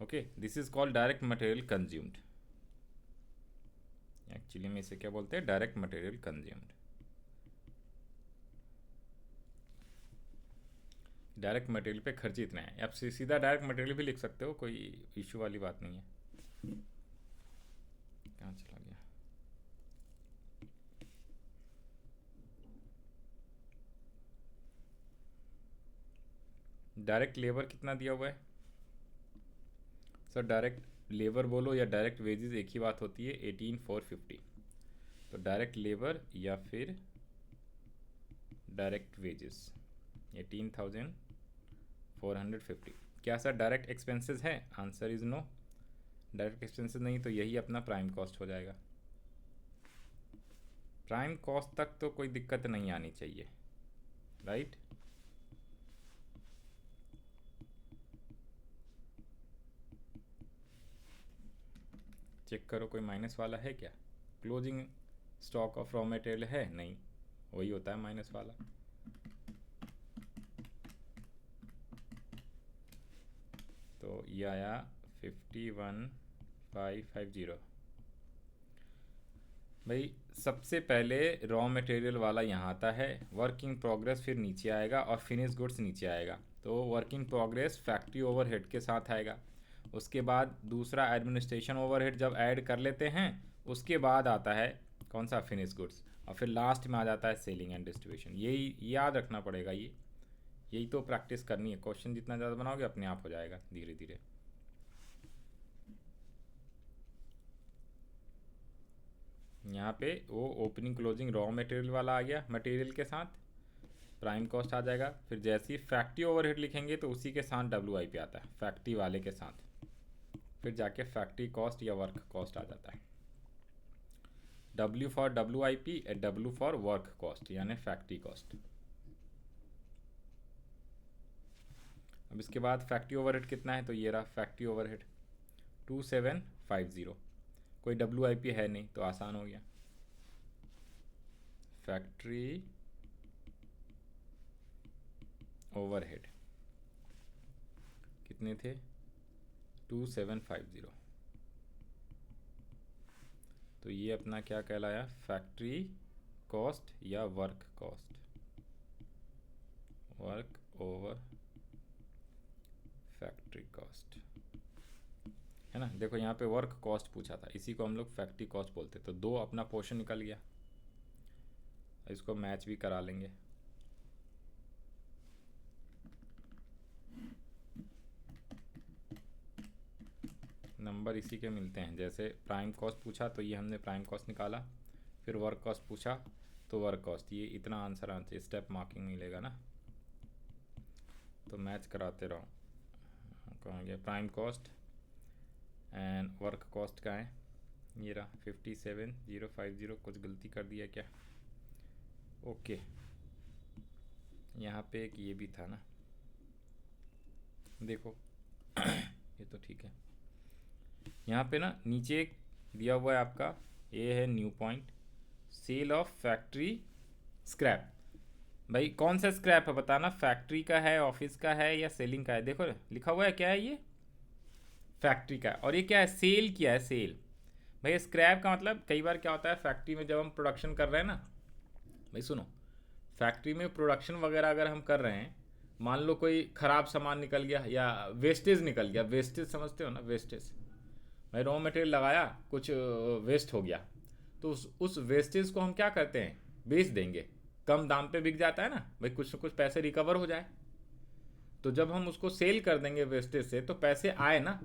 Okay, this is called direct material consumed. Actually में इसे क्या बोलते हैं? Direct material consumed. Direct material पे खर्च इतना है, आप सीधा डायरेक्ट मटेरियल भी लिख सकते हो, कोई इशू वाली बात नहीं है। कहाँ चला गया? डायरेक्ट लेबर कितना दिया हुआ है? सर डायरेक्ट लेबर बोलो या डायरेक्ट वेजेस एक ही बात होती है, 18,450। तो डायरेक्ट लेबर या फिर डायरेक्ट वेजेस 18,450। क्या सर डायरेक्ट एक्सपेंसेस है? Answer is no. Direct expenses नहीं तो यही अपना प्राइम कॉस्ट हो जाएगा। प्राइम कॉस्ट तक तो कोई दिक्कत नहीं आनी चाहिए, राइट? चेक करो कोई माइनस वाला है क्या। Closing stock of raw material है नहीं, वही होता है माइनस वाला। तो ये आया 51,550। भाई सबसे पहले रॉ मटेरियल वाला यहाँ आता है, वर्क इन प्रोग्रेस फिर नीचे आएगा और फिनिश गुड्स नीचे आएगा। तो work in progress factory overhead के साथ आएगा। उसके बाद दूसरा एडमिनिस्ट्रेशन ओवरहेड जब ऐड कर लेते हैं उसके बाद आता है कौन सा, फिनिश गुड्स, और फिर लास्ट में आ जाता है सेलिंग एंड डिस्ट्रीब्यूशन। यही याद रखना पड़ेगा, यही तो प्रैक्टिस करनी है। क्वेश्चन जितना ज़्यादा बनाओगे अपने आप हो जाएगा धीरे धीरे। यहाँ पे वो ओपनिंग क्लोजिंग रॉ मटेरियल वाला आ गया, मटेरियल के साथ प्राइम कॉस्ट आ जाएगा। फिर जैसे ही फैक्ट्री ओवरहेड लिखेंगे तो उसी के साथ WIP आता है, फैक्ट्री वाले के साथ। फिर जाके फैक्ट्री कॉस्ट या वर्क कॉस्ट आ जाता है। W for WIP and W for work cost यानी फैक्ट्री कॉस्ट। अब इसके बाद फैक्ट्री ओवरहेड कितना है, तो ये रहा फैक्ट्री ओवरहेड 2750। कोई WIP है नहीं तो आसान हो गया। फैक्ट्री ओवरहेड कितने थे, 2750। तो ये अपना क्या कहलाया, फैक्ट्री कॉस्ट या work cost, work over factory cost, है ना। देखो यहाँ पे वर्क कॉस्ट पूछा था, इसी को हम लोग फैक्ट्री कॉस्ट बोलते। तो दो अपना पोर्शन निकल गया, इसको मैच भी करा लेंगे। नंबर इसी के मिलते हैं। जैसे प्राइम कॉस्ट पूछा तो ये हमने प्राइम कॉस्ट निकाला, फिर वर्क कॉस्ट पूछा तो वर्क कॉस्ट, ये इतना आंसर आना चाहिए, स्टेप मार्किंग मिलेगा ना। तो मैच कराते रहो। कहाँ गया prime cost and work cost का है, ये रहा 57,050। कुछ गलती कर दिया क्या, ओके। यहाँ पे एक ये भी था ना, देखो ये तो ठीक है। यहाँ पे ना नीचे एक दिया हुआ है आपका, ये है new point, sale of factory scrap. भाई कौन सा स्क्रैप है बताना, फैक्ट्री का है, ऑफिस का है या सेलिंग का है। देखो लिखा हुआ है क्या है, ये फैक्ट्री का, और ये क्या है, सेल किया है, सेल। भाई स्क्रैप का मतलब कई बार क्या होता है, फैक्ट्री में जब हम प्रोडक्शन कर रहे हैं ना, भाई सुनो, फैक्ट्री में प्रोडक्शन वगैरह अगर हम कर रहे हैं, मान लो कोई ख़राब सामान निकल गया या वेस्टेज निकल गया, वेस्टेज समझते हो ना, वेस्टेज। भाई रॉ मटेरियल लगाया, कुछ वेस्ट हो गया, तो उस वेस्टेज को हम क्या करते हैं, बेच देंगे, कम दाम पे बिक जाता है ना भाई, कुछ ना कुछ पैसे रिकवर हो जाए। तो जब हम उसको सेल कर देंगे वेस्टेज से तो पैसे आए ना,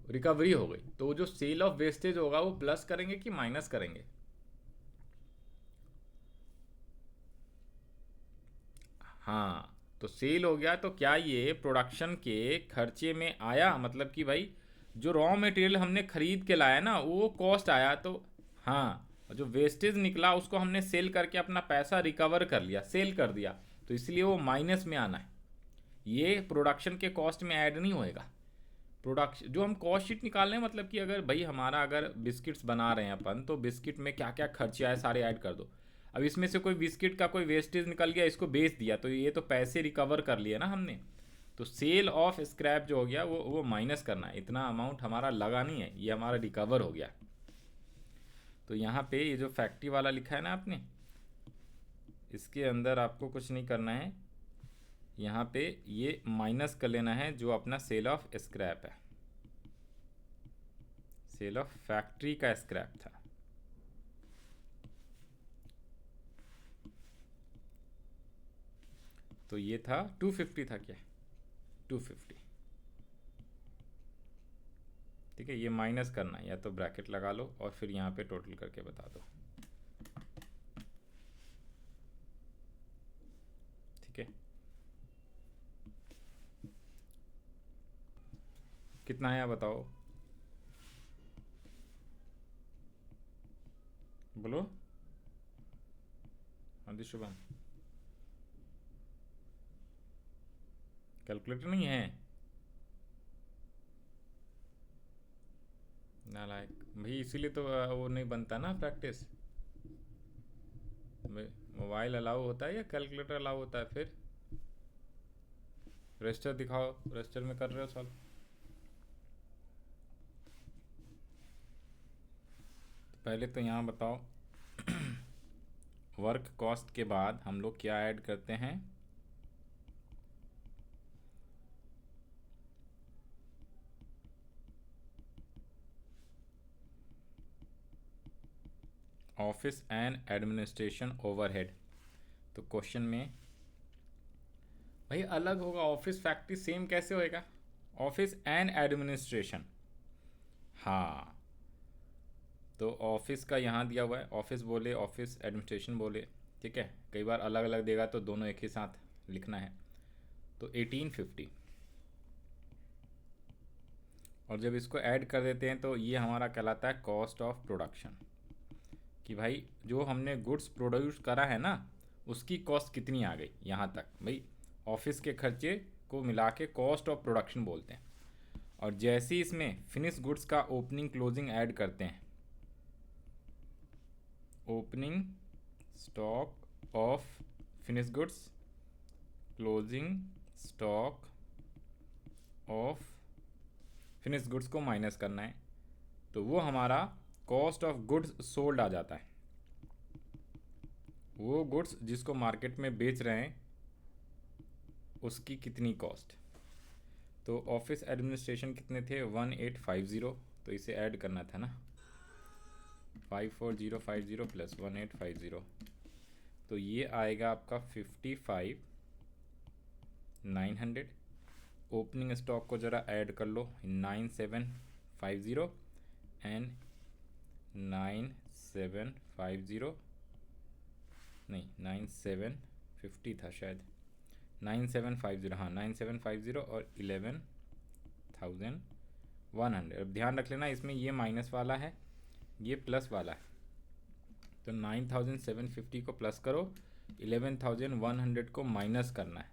रिकवरी हो गई। तो वो जो सेल ऑफ वेस्टेज होगा वो प्लस करेंगे कि माइनस करेंगे, हाँ। तो सेल हो गया तो क्या ये प्रोडक्शन के खर्चे में आया, मतलब कि भाई जो रॉ मटेरियल हमने खरीद के लाया ना वो कॉस्ट आया, तो हाँ, जो वेस्टेज निकला उसको हमने सेल करके अपना पैसा रिकवर कर लिया, सेल कर दिया, तो इसलिए वो माइनस में आना है। ये प्रोडक्शन के कॉस्ट में ऐड नहीं होएगा। प्रोडक्शन जो हम कॉस्ट शीट निकाल रहे हैं, मतलब कि अगर भाई हमारा अगर बिस्किट्स बना रहे हैं अपन, तो बिस्किट में क्या क्या खर्चे आए सारे ऐड कर दो। अब इसमें से कोई बिस्किट का कोई वेस्टेज निकल गया, इसको बेच दिया, तो ये तो पैसे रिकवर कर लिए ना हमने। तो सेल ऑफ स्क्रैप जो हो गया वो माइनस करना है, इतना अमाउंट हमारा लगा नहीं है, ये हमारा रिकवर हो गया। तो यहाँ पे ये जो फैक्ट्री वाला लिखा है ना आपने, इसके अंदर आपको कुछ नहीं करना है, यहाँ पे ये माइनस कर लेना है जो अपना सेल ऑफ स्क्रैप है, सेल ऑफ फैक्ट्री का स्क्रैप था। तो ये था 250 था क्या, 250, ठीक है। ये माइनस करना है, या तो ब्रैकेट लगा लो और फिर यहाँ पे टोटल करके बता दो, ठीक है। कितना आया बताओ, बोलो। हाँ शुभम, कैलकुलेटर नहीं है, नालायक भाई, इसीलिए तो वो नहीं बनता ना प्रैक्टिस। मोबाइल अलाउ होता है या कैलकुलेटर अलाउ होता है? फिर रजिस्टर दिखाओ, रजिस्टर में कर रहे हो सॉल्व। तो पहले तो यहाँ बताओ वर्क कॉस्ट के बाद हम लोग क्या ऐड करते हैं? Office and administration overhead. तो क्वेश्चन में भाई अलग होगा, ऑफिस फैक्ट्री सेम कैसे होएगा? ऑफिस एंड एडमिनिस्ट्रेशन, हाँ। तो ऑफिस का यहाँ दिया हुआ है, ऑफिस बोले ऑफिस एडमिनिस्ट्रेशन बोले, ठीक है। कई बार अलग अलग देगा तो दोनों एक ही साथ लिखना है। तो 1850, और जब इसको ऐड कर देते हैं तो ये हमारा कहलाता है कॉस्ट ऑफ प्रोडक्शन। कि भाई जो हमने गुड्स प्रोड्यूस करा है ना, उसकी कॉस्ट कितनी आ गई यहाँ तक। भाई ऑफिस के खर्चे को मिला के कॉस्ट ऑफ प्रोडक्शन बोलते हैं। और जैसे ही इसमें फिनिश गुड्स का ओपनिंग क्लोजिंग ऐड करते हैं, opening stock of finish goods, closing stock of finish goods को माइनस करना है, तो वो हमारा कॉस्ट ऑफ गुड्स सोल्ड आ जाता है। वो गुड्स जिसको मार्केट में बेच रहे हैं उसकी कितनी कॉस्ट। तो ऑफिस एडमिनिस्ट्रेशन कितने थे? 1850, तो इसे ऐड करना था ना, 54050 प्लस 1850, तो ये आएगा आपका 55,900। ओपनिंग स्टॉक को ज़रा ऐड कर लो, 9750 एंड 9750, नहीं 9750 था शायद, 9750, हाँ 9750 और 11,100। अब ध्यान रख लेना इसमें ये माइनस वाला है, ये प्लस वाला है। तो 9750 को प्लस करो, 11,100 को माइनस करना है,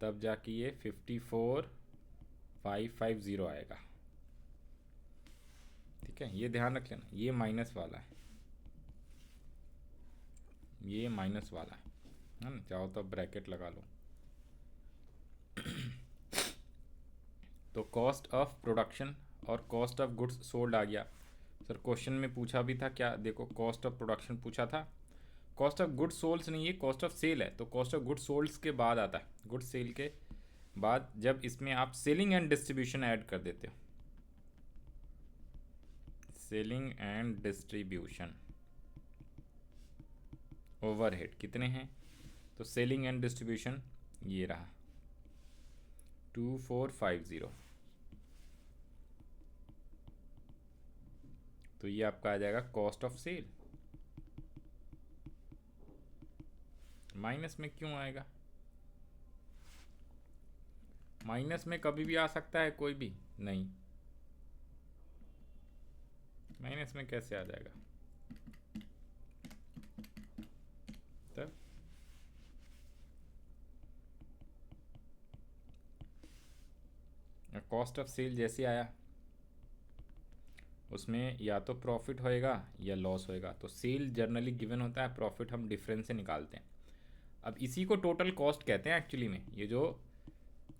तब जाके ये 54,550 आएगा। ठीक है, ये ध्यान रख लेना, ये माइनस वाला है, ये माइनस वाला है ना। चाहो तो ब्रैकेट लगा लो। तो कॉस्ट ऑफ प्रोडक्शन और कॉस्ट ऑफ गुड्स सोल्ड आ गया। सर क्वेश्चन में पूछा भी था क्या, देखो कॉस्ट ऑफ प्रोडक्शन पूछा था, कॉस्ट ऑफ गुड्स सोल्ड्स नहीं, ये कॉस्ट ऑफ सेल है। तो कॉस्ट ऑफ गुड्स सोल्ड्स के बाद आता है, गुड्स सेल के बाद जब इसमें आप सेलिंग एंड डिस्ट्रीब्यूशन ऐड कर देते हो, सेलिंग एंड डिस्ट्रीब्यूशन ओवरहेड कितने हैं? तो सेलिंग एंड डिस्ट्रीब्यूशन ये रहा 2450, तो ये आपका आ जाएगा कॉस्ट ऑफ सेल। माइनस में क्यों आएगा? माइनस में कभी भी आ सकता है कोई भी नहीं, माइनस में कैसे आ जाएगा? तब कॉस्ट ऑफ सेल जैसे आया उसमें या तो प्रॉफिट होएगा या लॉस होएगा। तो सेल जर्नली गिवन होता है, प्रॉफिट हम डिफरेंस से निकालते हैं। अब इसी को टोटल कॉस्ट कहते हैं एक्चुअली में। ये जो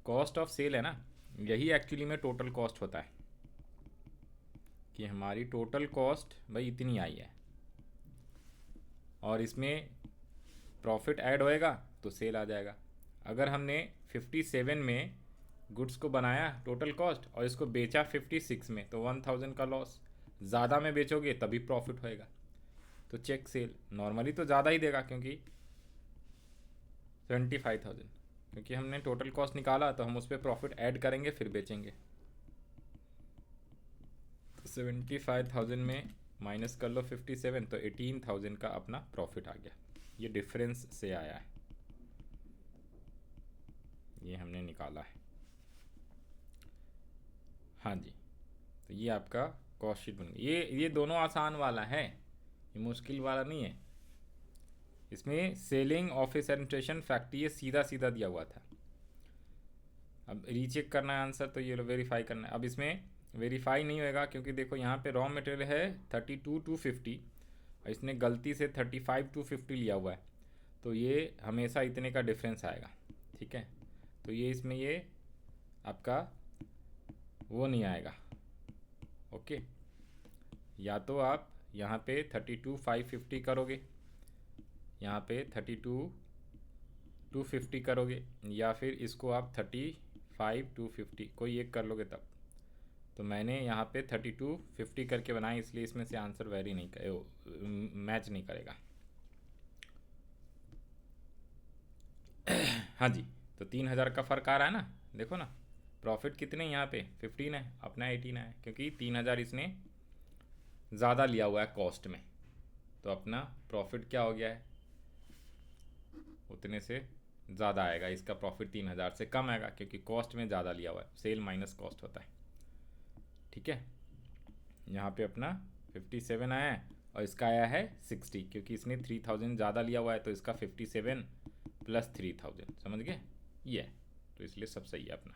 कॉस्ट ऑफ सेल है ना, यही एक्चुअली में टोटल कॉस्ट होता है, कि हमारी टोटल कॉस्ट भाई इतनी आई है और इसमें प्रॉफिट ऐड होएगा तो सेल आ जाएगा। अगर हमने 57 में गुड्स को बनाया टोटल कॉस्ट और इसको बेचा 56 में, तो 1000 का लॉस। ज़्यादा में बेचोगे तभी प्रॉफिट होएगा। तो चेक सेल नॉर्मली तो ज़्यादा ही देगा, क्योंकि 75,000, क्योंकि हमने टोटल कॉस्ट निकाला तो हम उस पर प्रॉफिट ऐड करेंगे फिर बेचेंगे। तो 75,000 में माइनस कर लो 57, तो 18,000 का अपना प्रॉफिट आ गया। ये डिफरेंस से आया है, ये हमने निकाला है। हाँ जी, तो ये आपका कॉस्ट शीट बन गई। ये दोनों आसान वाला है, ये मुश्किल वाला नहीं है। इसमें सेलिंग, ऑफिस एडमिनिस्ट्रेशन, फैक्ट्री, ये सीधा सीधा दिया हुआ था। अब रीचेक करना है आंसर, तो ये लो वेरीफाई करना है। अब इसमें वेरीफाई नहीं होएगा, क्योंकि देखो यहाँ पे रॉ मटेरियल है 32,250 और इसने गलती से 35,250 लिया हुआ है, तो ये हमेशा इतने का डिफरेंस आएगा। ठीक है, तो ये इसमें ये आपका वो नहीं आएगा। ओके, या तो आप यहाँ पे 32,550 करोगे, यहाँ पे 32,250 करोगे, या फिर इसको आप 35,250 कोई एक कर लोगे तब। तो मैंने यहाँ पे 32,50 करके बनाया, इसलिए इसमें से आंसर वेरी नहीं करे, मैच नहीं करेगा। हाँ जी, तो 3,000 का फ़र्क आ रहा है ना, देखो ना। प्रॉफिट कितने यहाँ पे 15 है, अपना 18 है, क्योंकि 3,000 इसने ज़्यादा लिया हुआ है कॉस्ट में, तो अपना प्रॉफिट क्या हो गया है, उतने से ज़्यादा आएगा। इसका प्रॉफिट 3,000 से कम आएगा, क्योंकि कॉस्ट में ज़्यादा लिया हुआ है, सेल माइनस कॉस्ट होता है। ठीक है, यहाँ पे अपना 57 आया है और इसका आया है 60, क्योंकि इसने 3,000 ज़्यादा लिया हुआ है, तो इसका 57 प्लस 3,000, समझ गए ये, तो इसलिए सब सही है अपना।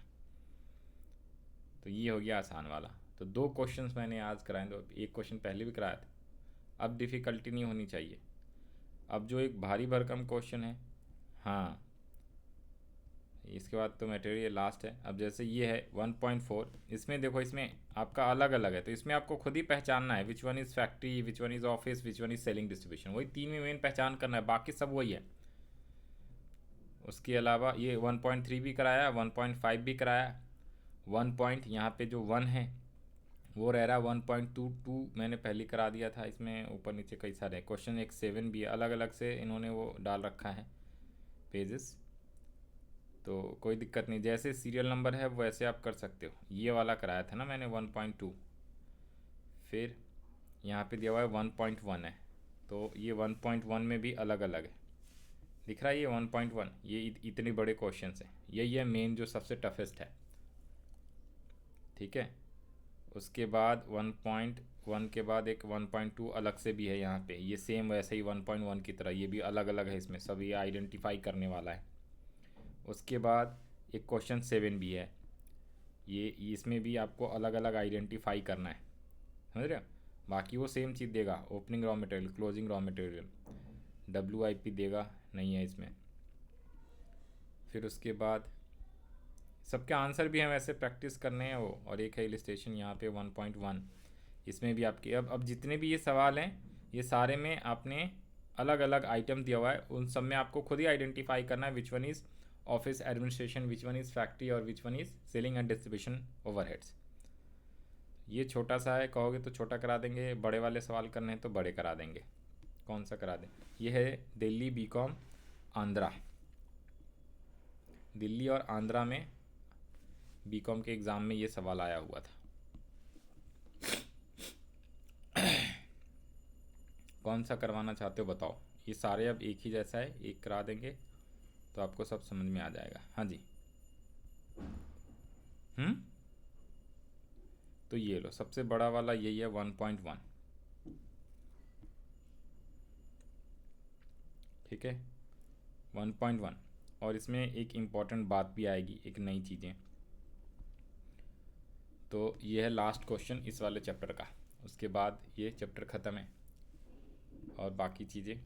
तो ये हो गया आसान वाला। तो 2 क्वेश्चंस मैंने आज कराए, तो एक क्वेश्चन पहले भी कराया था। अब डिफ़िकल्टी नहीं होनी चाहिए। अब जो एक भारी भरकम क्वेश्चन है, हाँ, इसके बाद तो मटेरियल लास्ट है। अब जैसे ये है 1.4, इसमें देखो, इसमें आपका अलग अलग है, तो इसमें आपको खुद ही पहचानना है which one is factory, which one is office, which one is selling distribution, वही 3 में मेन पहचान करना है, बाकी सब वही है। उसके अलावा ये 1.3 भी कराया, 1.5 भी कराया, 1 पॉइंट यहाँ पे जो 1 है वो रह रहा है, 1.22 मैंने पहले करा दिया था। इसमें ऊपर नीचे कई सारे क्वेश्चन, एक 7 भी है, अलग अलग से इन्होंने वो डाल रखा है पेजेस, तो कोई दिक्कत नहीं, जैसे सीरियल नंबर है वैसे आप कर सकते हो। ये वाला कराया था ना मैंने 1.2, फिर यहाँ पे दिया हुआ है 1.1 है, तो ये 1.1 में भी अलग अलग है, दिख रहा है ये 1.1, ये इतने बड़े क्वेश्चन हैं, यही है मेन जो सबसे टफेस्ट है। ठीक है, उसके बाद 1.1 के बाद एक 1.2 अलग से भी है यहाँ पे, ये सेम वैसे ही 1.1 की तरह, ये भी अलग अलग है, इसमें सब ये आइडेंटिफाई करने वाला है। उसके बाद एक क्वेश्चन 7 भी है, ये इसमें भी आपको अलग अलग आइडेंटिफाई करना है, समझ रहे हो। बाकी वो सेम चीज़ देगा, opening raw material, closing raw material, WIP देगा नहीं है इसमें। फिर उसके बाद सबके आंसर भी हैं वैसे, प्रैक्टिस करने हैं वो, और एक है इलिस्ट्रेशन यहाँ पे 1.1, इसमें भी आपके अब जितने भी ये सवाल हैं, ये सारे में आपने अलग अलग आइटम दिया हुआ है, उन सब में आपको खुद ही आइडेंटिफाई करना है which one is office administration, which one is factory, और which one is selling and distribution overheads. ये छोटा सा है, कहोगे तो छोटा करा देंगे, बड़े वाले सवाल करने हैं तो बड़े करा देंगे। कौन सा करा दें, ये है दिल्ली BCom आंध्रा, दिल्ली और आंध्रा में BCom के एग्ज़ाम में ये सवाल आया हुआ था। कौन सा करवाना चाहते हो बताओ, ये सारे अब एक ही जैसा है, एक करा देंगे तो आपको सब समझ में आ जाएगा। हाँ जी, तो ये लो, सबसे बड़ा वाला यही है 1.1। ठीक है, 1.1, और इसमें एक इम्पॉर्टेंट बात भी आएगी, एक नई चीज़ें। तो ये है लास्ट क्वेश्चन इस वाले चैप्टर का, उसके बाद ये चैप्टर ख़त्म है, और बाकी चीज़ें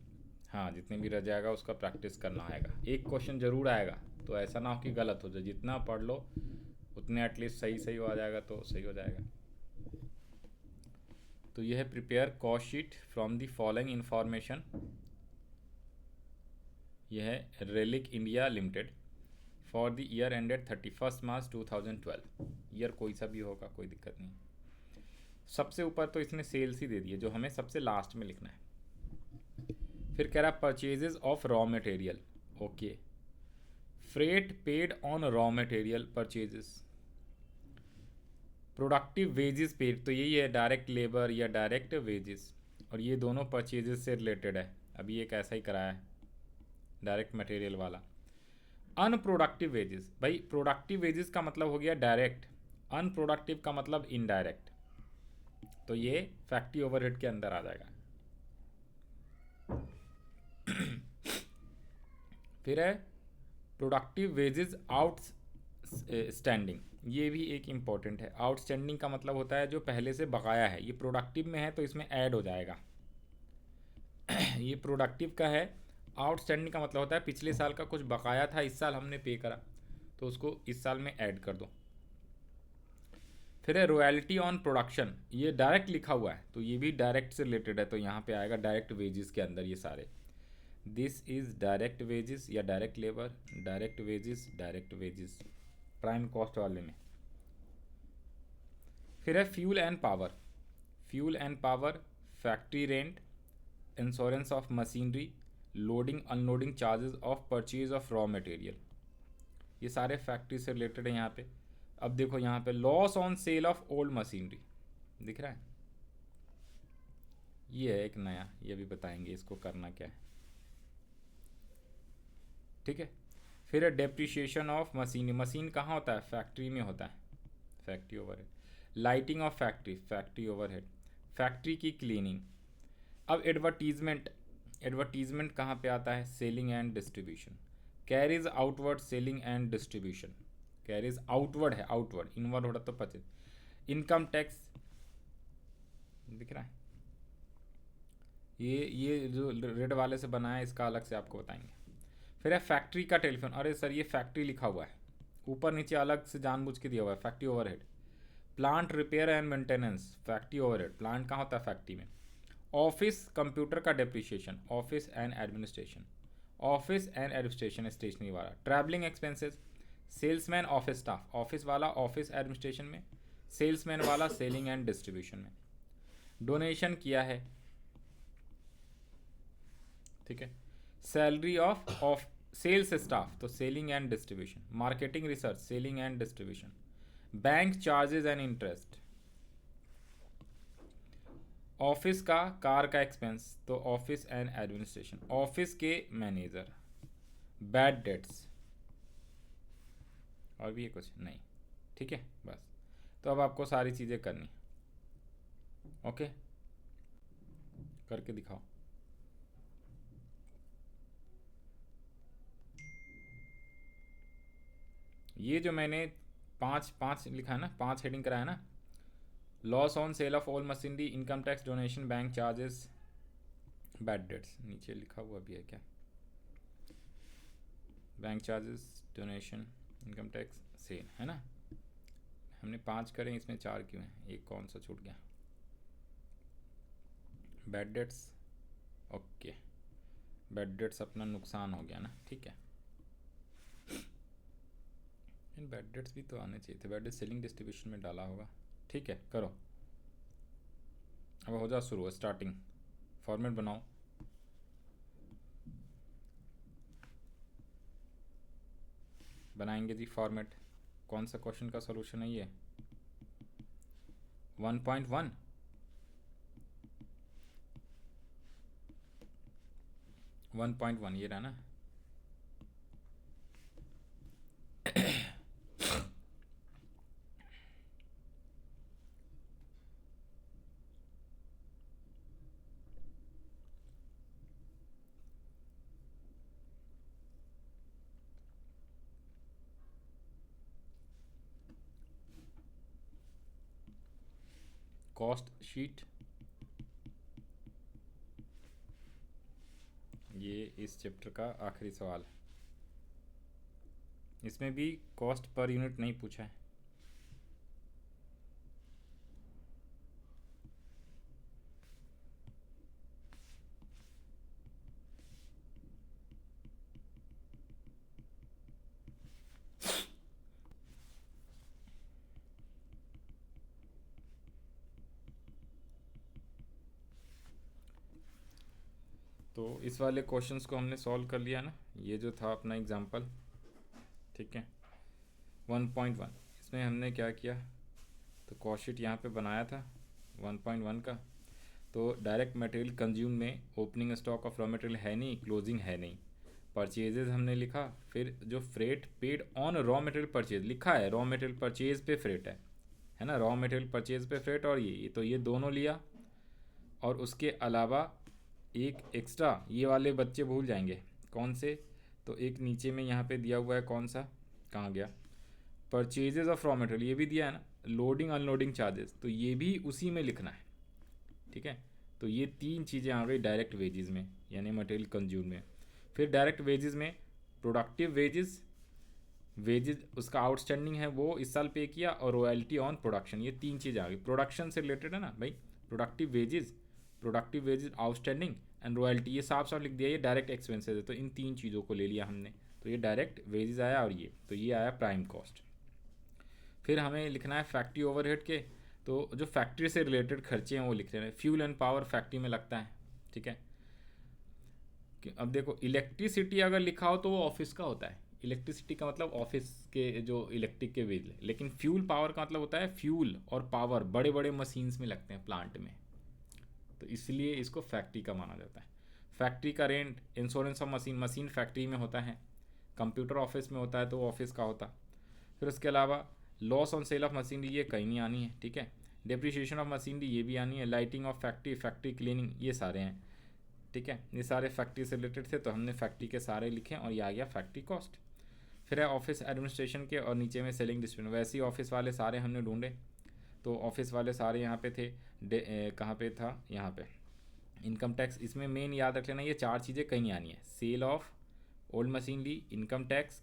हाँ जितने भी रह जाएगा उसका प्रैक्टिस करना आएगा। एक क्वेश्चन ज़रूर आएगा, तो ऐसा ना हो कि गलत हो जाए, जितना पढ़ लो उतने एटलीस्ट सही हो जाएगा, तो सही हो जाएगा। तो यह है prepare cost sheet from the following information. यह है relic India limited for the year ended 31 March 2012। Year कोई सा भी होगा, कोई दिक्कत नहीं। सबसे ऊपर तो इसने सेल्स ही दे दिए, जो हमें सबसे लास्ट में लिखना है। फिर कह रहा purchases of raw material, okay, freight paid on raw material purchases, productive wages paid, तो यही है डायरेक्ट लेबर या डायरेक्ट वेजेस, और ये दोनों परचेजेस से रिलेटेड है। अभी एक ऐसा ही कराया है डायरेक्ट मटेरियल वाला। अनप्रोडक्टिव वेजेस, भाई प्रोडक्टिव वेजेस का मतलब हो गया डायरेक्ट, अनप्रोडक्टिव का मतलब इनडायरेक्ट, तो ये फैक्ट्री ओवरहेड के अंदर आ जाएगा। फिर है प्रोडक्टिव वेजेस आउट स्टैंडिंग, ये भी एक इम्पॉर्टेंट है। आउटस्टैंडिंग का मतलब होता है जो पहले से बकाया है, ये प्रोडक्टिव में है तो इसमें ऐड हो जाएगा। ये प्रोडक्टिव का है। आउटस्टैंडिंग का मतलब होता है पिछले साल का कुछ बकाया था, इस साल हमने पे करा तो उसको इस साल में ऐड कर दो। फिर है रॉयल्टी ऑन प्रोडक्शन, ये डायरेक्ट लिखा हुआ है तो ये भी डायरेक्ट से रिलेटेड है, तो यहाँ पे आएगा डायरेक्ट वेजेस के अंदर ये सारे। दिस इज डायरेक्ट वेजेस या direct labour, direct wages, direct wages prime cost वाले में। फिर है fuel and power, fuel and power, factory rent, insurance of machinery, loading unloading charges of purchase of raw material, ये सारे factory से related है यहाँ पे। अब देखो यहाँ पे loss on sale of old machinery दिख रहा है, ये है एक नया, ये भी बताएंगे इसको करना क्या है, ठीक है। फिर है डेप्रिसिएशन ऑफ मशीन, मशीन कहाँ होता है, फैक्ट्री में होता है, factory overhead. Lighting of factory, factory overhead. Factory की क्लीनिंग। अब एडवर्टीजमेंट, एडवर्टीजमेंट कहाँ पे आता है, selling and distribution. Carries outward selling and distribution, carries outward है, आउटवर्ड, इनवर्ड होता तो पचे। इनकम टैक्स दिख रहा है, ये जो रेड वाले से बना है इसका अलग से आपको बताएंगे। फिर है फैक्ट्री का टेलीफोन, अरे सर ये फैक्ट्री लिखा हुआ है, ऊपर नीचे अलग से जानबूझ के दिया हुआ है, factory overhead. Plant repair and maintenance, factory overhead, plant कहाँ होता है, फैक्ट्री में। ऑफिस कंप्यूटर का depreciation, office and administration, office and administration stationery वाला। Travelling expenses, salesman office staff, office वाला ऑफिस एडमिनिस्ट्रेशन में, सेल्समैन वाला सेलिंग एंड डिस्ट्रीब्यूशन में। डोनेशन किया है, ठीक है। सैलरी ऑफ सेल्स स्टाफ तो selling and distribution. Marketing research, selling and distribution. Bank charges and interest. Office का कार का एक्सपेंस तो ऑफिस एंड एडमिनिस्ट्रेशन। ऑफिस के मैनेजर। बैड डेट्स, और भी है कुछ नहीं, ठीक है बस। तो अब आपको सारी चीज़ें करनी, ओके करके दिखाओ। ये जो मैंने पांच पांच लिखा है ना, पांच हेडिंग कराया ना, loss on sale of all machinery, income tax, donation, bank charges, bad debts, नीचे लिखा हुआ भी है क्या, bank charges, donation, income tax, sale, है ना। हमने पांच करें, इसमें चार क्यों हैं, एक कौन सा छूट गया, bad debts, okay. Bad debts अपना नुकसान हो गया ना, ठीक है। इन बैड डेट्स भी तो आने चाहिए थे, बैड डेट सेलिंग डिस्ट्रीब्यूशन में डाला होगा, ठीक है करो। अब हो जा शुरू, स्टार्टिंग, फॉर्मेट बनाओ। बनाएंगे जी फॉर्मेट। कौन सा क्वेश्चन का सॉल्यूशन है ये, 1.1, 1.1 ये रहा ना। कॉस्ट शीट, ये इस चैप्टर का आखिरी सवाल है, इसमें भी कॉस्ट पर यूनिट नहीं पूछा है। तो इस वाले क्वेश्चंस को हमने सॉल्व कर लिया ना, ये जो था अपना एग्जांपल, ठीक है। 1.1 इसमें हमने क्या किया, तो कॉस्ट शीट यहाँ पे बनाया था 1.1 का। तो डायरेक्ट मटेरियल कंज्यूम में opening stock of raw material है नहीं, क्लोजिंग है नहीं, परचेजेज हमने लिखा, फिर जो freight paid on raw material purchase लिखा है, रॉ मटेरियल परचेज पे फ्रेट है ना, रॉ मटेरियल परचेज पे फ्रेट, और ये तो ये दोनों लिया, और उसके अलावा एक एक्स्ट्रा, ये वाले बच्चे भूल जाएंगे कौन से, तो एक नीचे में यहाँ पे दिया हुआ है, कौन सा, कहाँ गया, परचेजेज ऑफ रॉ मटेरियल ये भी दिया है ना, लोडिंग अनलोडिंग चार्जेस, तो ये भी उसी में लिखना है, ठीक है। तो ये तीन चीज़ें आ गई डायरेक्ट वेजेस में, यानी मटेरियल कंज्यूम में। फिर डायरेक्ट वेजेस में प्रोडक्टिव वेजेस, वेजेस उसका आउटस्टैंडिंग है वो इस साल पे किया, और रॉयल्टी ऑन प्रोडक्शन, ये तीन चीज़ें आ गई, प्रोडक्शन से रिलेटेड है ना भाई। Productive wages outstanding and royalty, ये साफ साफ लिख दिया, ये डायरेक्ट एक्सपेंसेस है, तो इन तीन चीज़ों को ले लिया हमने। तो ये डायरेक्ट वेजेस आया, और ये आया प्राइम कॉस्ट। फिर हमें लिखना है फैक्ट्री ओवरहेड के, तो जो फैक्ट्री से रिलेटेड खर्चे हैं वो लिख रहे हैं। फ्यूल एंड पावर फैक्ट्री में लगता है, ठीक है। अब देखो इलेक्ट्रिसिटी अगर लिखा हो तो वो ऑफिस का होता है, इलेक्ट्रिसिटी का मतलब ऑफिस के जो इलेक्ट्रिक के बिल, लेकिन फ्यूल पावर का मतलब होता है फ्यूल और पावर बड़े बड़े मशीन्स में लगते हैं, प्लांट में, तो इसलिए इसको फैक्ट्री का माना जाता है। फैक्ट्री का rent, insurance of machine factory में होता है, कंप्यूटर ऑफिस में होता है तो ऑफिस का होता। फिर उसके अलावा loss on sale of machinery, ये कहीं नहीं आनी है, ठीक है। डेप्रिसिएशन ऑफ मशीनरी, ये भी आनी है। Lighting of factory, factory cleaning, ये सारे हैं, ठीक है। ये सारे फैक्ट्री से रिलेटेड थे, तो हमने फैक्ट्री के सारे लिखे, और ये आ गया फैक्ट्री कॉस्ट। फिर है ऑफिस एडमिनिस्ट्रेशन के, और नीचे में सेलिंग डिस्ट्रीब्यूशन, वैसे ही ऑफिस वाले सारे हमने ढूंढे, तो ऑफिस वाले सारे यहाँ पे थे। कहाँ पे था, यहाँ पे इनकम टैक्स, इसमें मेन याद रख लेना ये चार चीज़ें कहीं आनी है, sale of old machinery, income tax,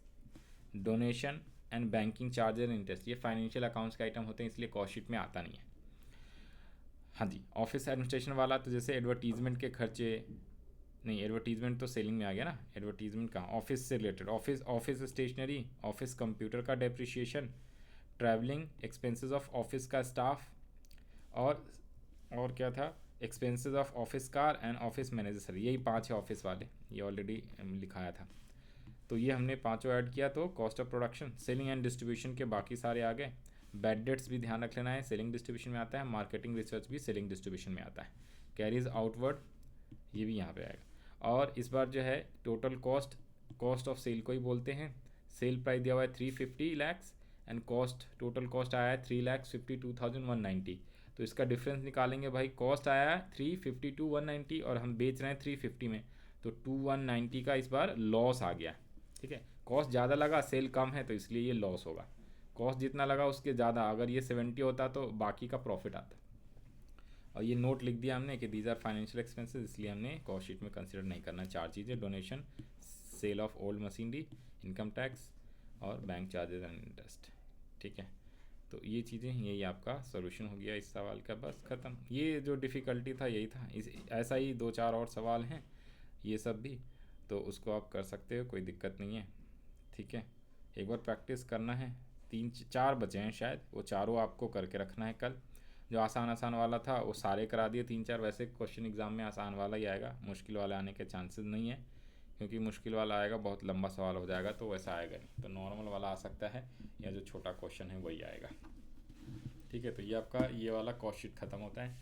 donation and banking charges and interest, ये फाइनेंशियल अकाउंट्स के आइटम होते हैं, इसलिए कॉस्ट शीट में आता नहीं है। हाँ जी, ऑफिस एडमिनिस्ट्रेशन वाला तो जैसे एडवर्टीजमेंट के खर्चे, नहीं एडवर्टीजमेंट तो सेलिंग में आ गया ना, एडवर्टीजमेंट कहाँ, ऑफिस से related, office stationery, office computer का depreciation, travelling expenses of office का स्टाफ, और क्या था, expenses of office car and office manager, sir यही पांच है ऑफिस वाले, ये ऑलरेडी लिखाया था। तो ये हमने पांचों ऐड किया, तो cost of production, selling and distribution के बाकी सारे आ गए। बैड डेट्स भी ध्यान रख लेना है, सेलिंग डिस्ट्रीब्यूशन में आता है। मार्केटिंग रिसर्च भी सेलिंग डिस्ट्रीब्यूशन में आता है। कैरीज आउटवर्ड, ये भी यहाँ पे आएगा। और इस बार जो है टोटल कॉस्ट ऑफ सेल को ही बोलते हैं। सेल प्राइस दिया हुआ है 350 लैक्स, एंड टोटल कॉस्ट आया है 3,52,190। तो इसका डिफरेंस निकालेंगे भाई, कॉस्ट आया है 352,190 और हम बेच रहे हैं 350 में, तो 2,190 का इस बार लॉस आ गया, ठीक है। कॉस्ट ज़्यादा लगा, सेल कम है, तो इसलिए ये लॉस होगा। कॉस्ट जितना लगा उसके ज़्यादा, अगर ये 70 होता तो बाकी का प्रॉफिट आता। और ये नोट लिख दिया हमने कि दीज आर फाइनेंशियल एक्सपेंसेस, इसलिए हमने कॉस्ट शीट में कंसिडर नहीं करना। चार चीज़ें, donation, sale of old machinery, income tax और बैंक चार्जेस एंड इंटरेस्ट, ठीक है। तो ये चीज़ें, यही आपका सोल्यूशन हो गया इस सवाल का, बस ख़त्म। ये जो डिफ़िकल्टी था यही था, ऐसा ही दो चार और सवाल हैं ये सब भी, तो उसको आप कर सकते हो, कोई दिक्कत नहीं है, ठीक है। एक बार प्रैक्टिस करना है, 3-4 बचे हैं शायद, वो चारों आपको करके रखना है कल। जो आसान वाला था वो सारे करा दिए 3-4, वैसे क्वेश्चन एग्ज़ाम में आसान वाला ही आएगा, मुश्किल वाला आने के चांसेस नहीं है, क्योंकि मुश्किल वाला आएगा बहुत लंबा सवाल हो जाएगा, तो वैसा आएगा नहीं, तो नॉर्मल वाला आ सकता है, या जो छोटा क्वेश्चन है वही आएगा, ठीक है। तो ये आपका ये वाला कॉस्ट शीट ख़त्म होता है।